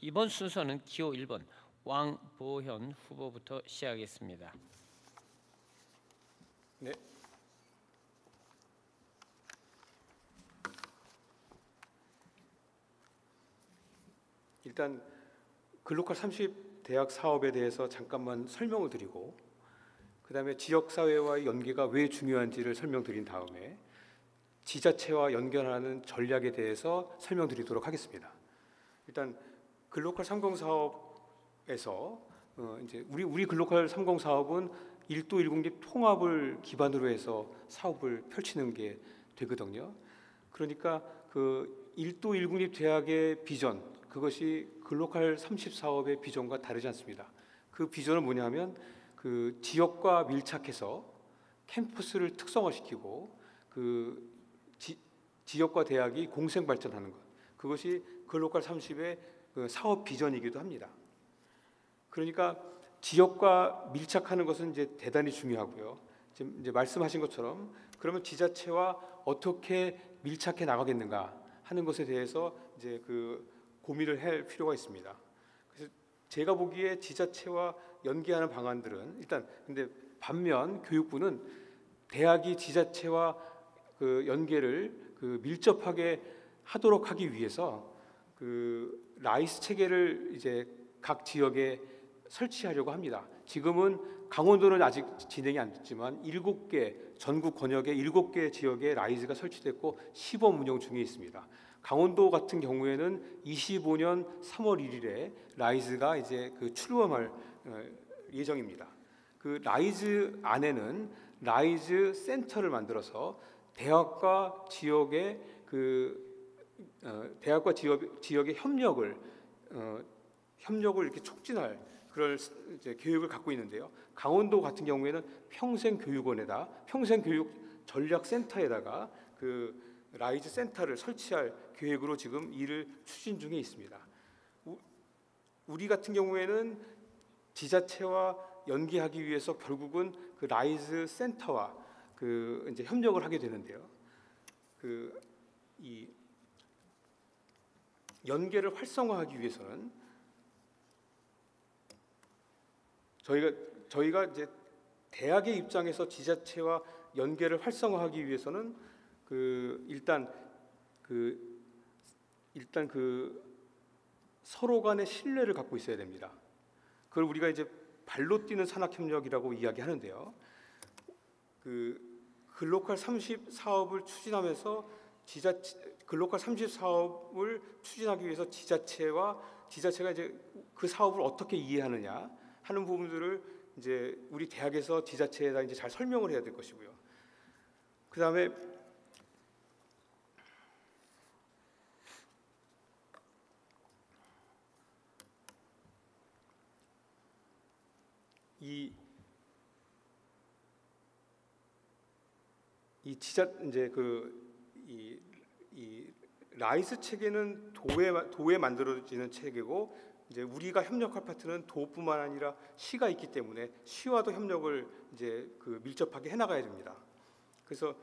이번 순서는 기호 1번 왕보현 후보부터 시작하겠습니다. 네. 일단 글로컬 30 대학 사업에 대해서 잠깐만 설명을 드리고, 그다음에 지역 사회와의 연계가 왜 중요한지를 설명드린 다음에 지자체와 연결하는 전략에 대해서 설명드리도록 하겠습니다. 일단 글로컬 30 사업에서 이제 우리 글로컬 30 사업은 1도 1국립 통합을 기반으로 해서 사업을 펼치는 게 되거든요. 그러니까 그 1도 1국립 대학의 비전, 그것이 글로컬 30 사업의 비전과 다르지 않습니다. 그 비전은 뭐냐면 그 지역과 밀착해서 캠퍼스를 특성화시키고 그 지역과 대학이 공생 발전하는 것, 그것이 글로컬 30의 그 사업 비전이기도 합니다. 그러니까 지역과 밀착하는 것은 이제 대단히 중요하고요. 지금 이제 말씀하신 것처럼 그러면 지자체와 어떻게 밀착해 나가겠는가 하는 것에 대해서 이제 그 고민을 할 필요가 있습니다. 그래서 제가 보기에 지자체와 연계하는 방안들은 일단, 근데 반면 교육부는 대학이 지자체와 그 연계를 그 밀접하게 하도록 하기 위해서 그 라이스 체계를 이제 각 지역에 설치하려고 합니다. 지금은 강원도는 아직 진행이 안 됐지만 7개 전국 권역의 7개 지역에 라이즈가 설치됐고 시범 운영 중에 있습니다. 강원도 같은 경우에는 25년 3월 1일에 라이즈가 이제 그 출범할 예정입니다. 그 라이즈 안에는 라이즈 센터를 만들어서 대학과 지역의 지역의 협력을 이렇게 촉진할 그런 이제 교육을 갖고 있는데요. 강원도 같은 경우에는 평생교육원에다 평생교육 전략센터에다가 그 라이즈 센터를 설치할 계획으로 지금 일을 추진 중에 있습니다. 우리 같은 경우에는 지자체와 연계하기 위해서 결국은 그 라이즈 센터와 그 이제 협력을 하게 되는데요. 이 연계를 활성화하기 위해서는 저희가 이제 대학의 입장에서 지자체와 연계를 활성화하기 위해서는 일단 서로 간의 신뢰를 갖고 있어야 됩니다. 그걸 우리가 이제 발로 뛰는 산학협력이라고 이야기하는데요. 글로컬 30 사업을 추진하면서 글로컬 30 사업을 추진하기 위해서 지자체가 이제 그 사업을 어떻게 이해하느냐 하는 부분들을 이제 우리 대학에서 지자체에다 이제 잘 설명을 해야 될 것이고요. 그다음에 이 이제 이 라이스 체계는 도에 만들어지는 체계고, 이제 우리가 협력할 파트는 도뿐만 아니라 시가 있기 때문에 시와도 협력을 이제 밀접하게 해나가야 됩니다. 그래서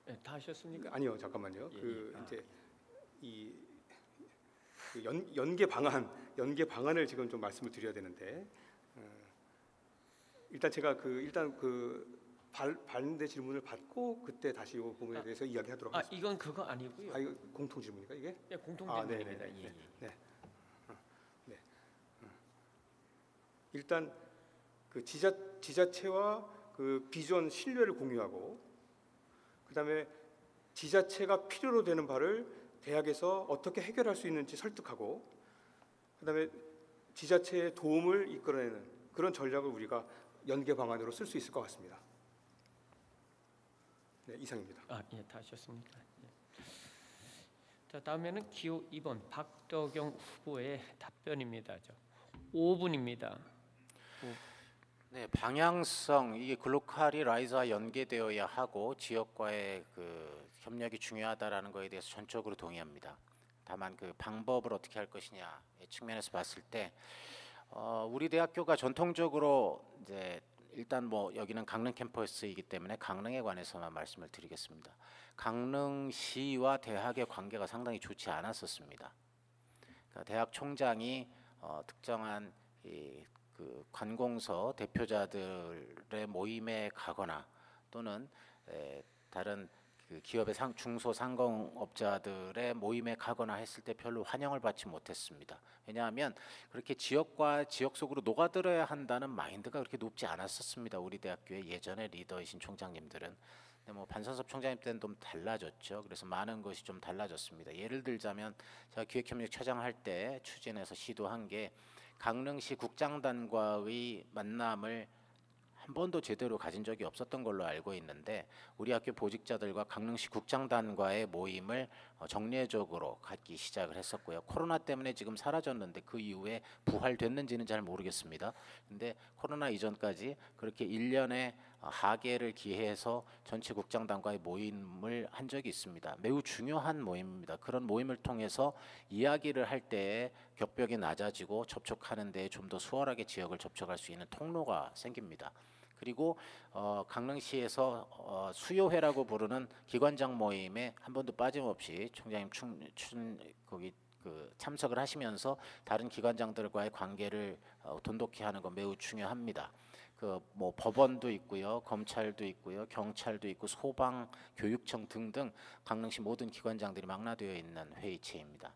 네, 다 하셨습니까? 아니요, 잠깐만요. 예. 이제 연계 방안을 지금 좀 말씀을 드려야 되는데, 일단 제가 발대 질문을 받고 그때 다시 이 부분에 대해서 이야기하도록 하겠습니다. 이건 그거 아니고요. 이거 공통 질문인가 이게? 네, 공통 네네. 질문입니다. 네. 일단 지자체와 비전 신뢰를 공유하고, 그다음에 지자체가 필요로 되는 바를 대학에서 어떻게 해결할 수 있는지 설득하고, 그다음에 지자체의 도움을 이끌어내는 그런 전략을 우리가 연계 방안으로 쓸 수 있을 것 같습니다. 네, 이상입니다. 예, 다 하셨습니까? 예. 자, 다음에는 기호 2번 박덕영 후보의 답변입니다. 5분입니다. 네, 방향성, 이게 글로컬이 라이즈와 연계되어야 하고 지역과의 협력이 중요하다라는 거에 대해서 전적으로 동의합니다. 다만 방법을 어떻게 할 것이냐의 측면에서 봤을 때 우리 대학교가 전통적으로 이제 일단 여기는 강릉 캠퍼스이기 때문에 강릉에 관해서만 말씀을 드리겠습니다. 강릉시와 대학의 관계가 상당히 좋지 않았었습니다. 그러니까 대학 총장이 특정한 관공서 대표자들의 모임에 가거나 또는 다른 기업의 중소상공업자들의 모임에 가거나 했을 때 별로 환영을 받지 못했습니다. 왜냐하면 그렇게 지역과 지역 속으로 녹아들어야 한다는 마인드가 그렇게 높지 않았었습니다. 우리 대학교의 예전의 리더이신 총장님들은. 근데 반선섭 총장님 때는 좀 달라졌죠. 그래서 많은 것이 좀 달라졌습니다. 예를 들자면 제가 기획협력처장 할 때 추진해서 시도한 게 강릉시 국장단과의 만남을 한 번도 제대로 가진 적이 없었던 걸로 알고 있는데, 우리 학교 보직자들과 강릉시 국장단과의 모임을 정례적으로 갖기 시작을 했었고요. 코로나 때문에 지금 사라졌는데 그 이후에 부활됐는지는 잘 모르겠습니다. 근데 코로나 이전까지 그렇게 1년에 하계를 기해서 전체 국장단과의 모임을 한 적이 있습니다. 매우 중요한 모임입니다. 그런 모임을 통해서 이야기를 할 때에 격벽이 낮아지고 접촉하는 데에 좀 더 수월하게 지역을 접촉할 수 있는 통로가 생깁니다. 그리고 강릉시에서 수요회라고 부르는 기관장 모임에 한 번도 빠짐없이 총장님 거기 참석을 하시면서 다른 기관장들과의 관계를 돈독히 하는 건 매우 중요합니다. 법원도 있고요, 검찰도 있고요, 경찰도 있고, 소방, 교육청 등등 강릉시 모든 기관장들이 망라되어 있는 회의체입니다.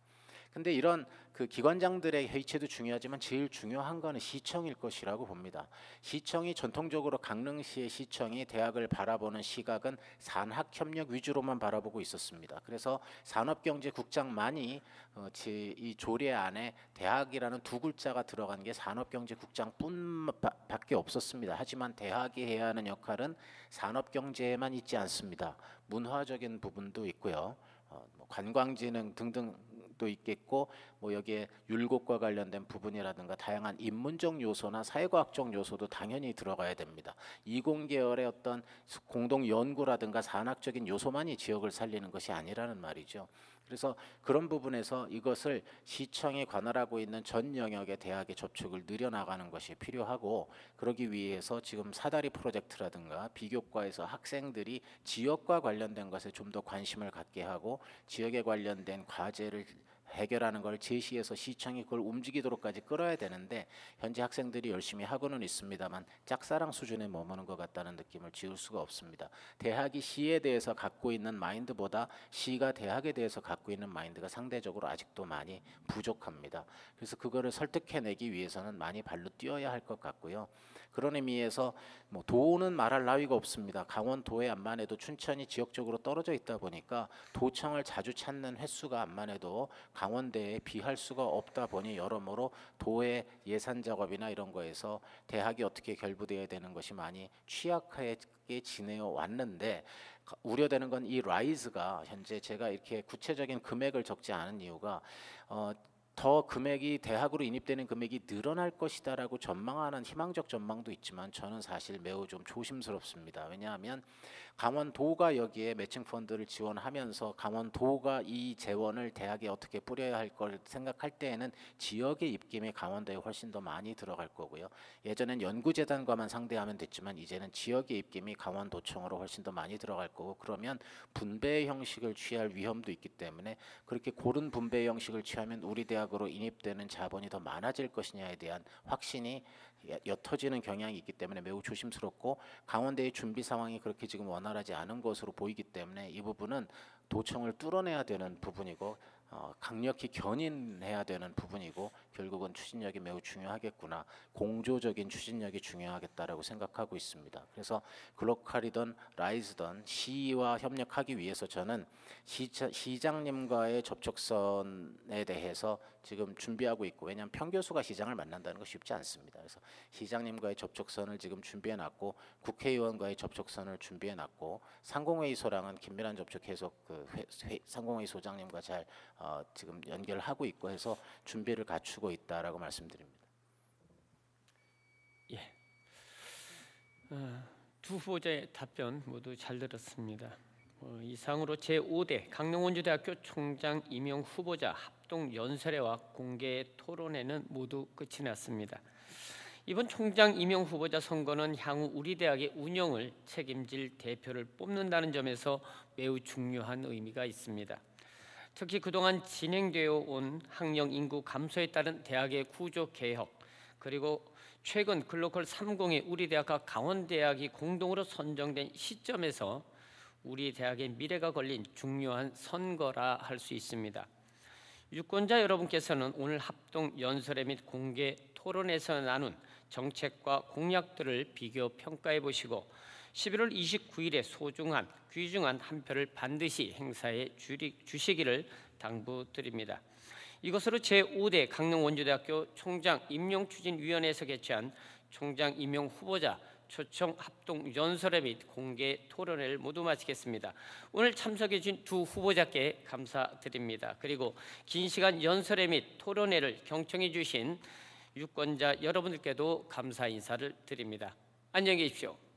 근데 이런 기관장들의 회의체도 중요하지만 제일 중요한 거는 시청일 것이라고 봅니다. 시청이 전통적으로 강릉시의 시청이 대학을 바라보는 시각은 산학협력 위주로만 바라보고 있었습니다. 그래서 산업경제국장만이 이 조례 안에 대학이라는 두 글자가 들어간 게 산업경제국장뿐밖에 없었습니다. 하지만 대학이 해야 하는 역할은 산업경제에만 있지 않습니다. 문화적인 부분도 있고요, 관광진흥 등등도 있겠고, 여기에 율곡과 관련된 부분이라든가 다양한 인문적 요소나 사회과학적 요소도 당연히 들어가야 됩니다. 이공계열의 어떤 공동 연구라든가 산학적인 요소만이 지역을 살리는 것이 아니라는 말이죠. 그래서 그런 부분에서 이것을 시청이 관할하고 있는 전 영역의 대학의 접촉을 늘려나가는 것이 필요하고, 그러기 위해서 지금 사다리 프로젝트라든가 비교과에서 학생들이 지역과 관련된 것에 좀 더 관심을 갖게 하고 지역에 관련된 과제를 해결하는 걸 제시해서 시청이 그걸 움직이도록까지 끌어야 되는데 현재 학생들이 열심히 하고는 있습니다만 짝사랑 수준에 머무는 것 같다는 느낌을 지울 수가 없습니다. 대학이 시에 대해서 갖고 있는 마인드보다 시가 대학에 대해서 갖고 있는 마인드가 상대적으로 아직도 많이 부족합니다. 그래서 그거를 설득해내기 위해서는 많이 발로 뛰어야 할 것 같고요. 그런 의미에서 뭐 도는 말할 나위가 없습니다. 강원도에 암만 해도 춘천이 지역적으로 떨어져 있다 보니까 도청을 자주 찾는 횟수가 암만 해도 강원대에 비할 수가 없다 보니 여러모로 도의 예산 작업이나 이런 거에서 대학이 어떻게 결부되어야 되는 것이 많이 취약하게 지내어 왔는데 우려되는 건 이 라이즈가 현재 제가 이렇게 구체적인 금액을 적지 않은 이유가 더 금액이 대학으로 인입되는 금액이 늘어날 것이다라고 전망하는 희망적 전망도 있지만 저는 사실 매우 좀 조심스럽습니다. 왜냐하면 강원도가 여기에 매칭 펀드를 지원하면서 강원도가 이 재원을 대학에 어떻게 뿌려야 할 걸 생각할 때에는 지역의 입김이 강원도에 훨씬 더 많이 들어갈 거고요. 예전엔 연구재단과만 상대하면 됐지만 이제는 지역의 입김이 강원도청으로 훨씬 더 많이 들어갈 거고 그러면 분배 형식을 취할 위험도 있기 때문에 그렇게 고른 분배 형식을 취하면 우리 대학으로 인입되는 자본이 더 많아질 것이냐에 대한 확신이 옅어지는 경향이 있기 때문에 매우 조심스럽고 강원대의 준비 상황이 그렇게 지금 원활하지 않은 것으로 보이기 때문에 이 부분은 도청을 뚫어내야 되는 부분이고 강력히 견인해야 되는 부분이고 결국은 추진력이 매우 중요하겠구나. 공조적인 추진력이 중요하겠다라고 생각하고 있습니다. 그래서 글로컬이든 라이즈든 시와 협력하기 위해서 저는 시장님과의 접촉선에 대해서 지금 준비하고 있고 왜냐하면 평교수가 시장을 만난다는 거 쉽지 않습니다. 그래서 시장님과의 접촉선을 지금 준비해놨고 국회의원과의 접촉선을 준비해놨고 상공회의소랑은 긴밀한 접촉해서 상공회의 소장님과 잘 지금 연결하고 있고 해서 준비를 갖추고 있다라고 말씀드립니다. 예. 두 후보자의 답변 모두 잘 들었습니다. 이상으로 제5대 강릉원주대학교 총장 임용 후보자 합동 연설회와 공개 토론회는 모두 끝이 났습니다. 이번 총장 임용 후보자 선거는 향후 우리 대학의 운영을 책임질 대표를 뽑는다는 점에서 매우 중요한 의미가 있습니다. 특히 그동안 진행되어 온 학령 인구 감소에 따른 대학의 구조 개혁 그리고 최근 글로컬 30의 우리 대학과 강원대학이 공동으로 선정된 시점에서 우리 대학의 미래가 걸린 중요한 선거라 할 수 있습니다. 유권자 여러분께서는 오늘 합동 연설회 및 공개 토론에서 나눈 정책과 공약들을 비교 평가해 보시고 11월 29일에 소중한 귀중한 한 표를 반드시 행사해 주시기를 당부드립니다. 이것으로 제5대 강릉원주대학교 총장 임용추진위원회에서 개최한 총장 임용 후보자 초청 합동 연설회 및 공개 토론회를 모두 마치겠습니다. 오늘 참석해 주신 두 후보자께 감사드립니다. 그리고 긴 시간 연설회 및 토론회를 경청해 주신 유권자 여러분들께도 감사 인사를 드립니다. 안녕히 계십시오.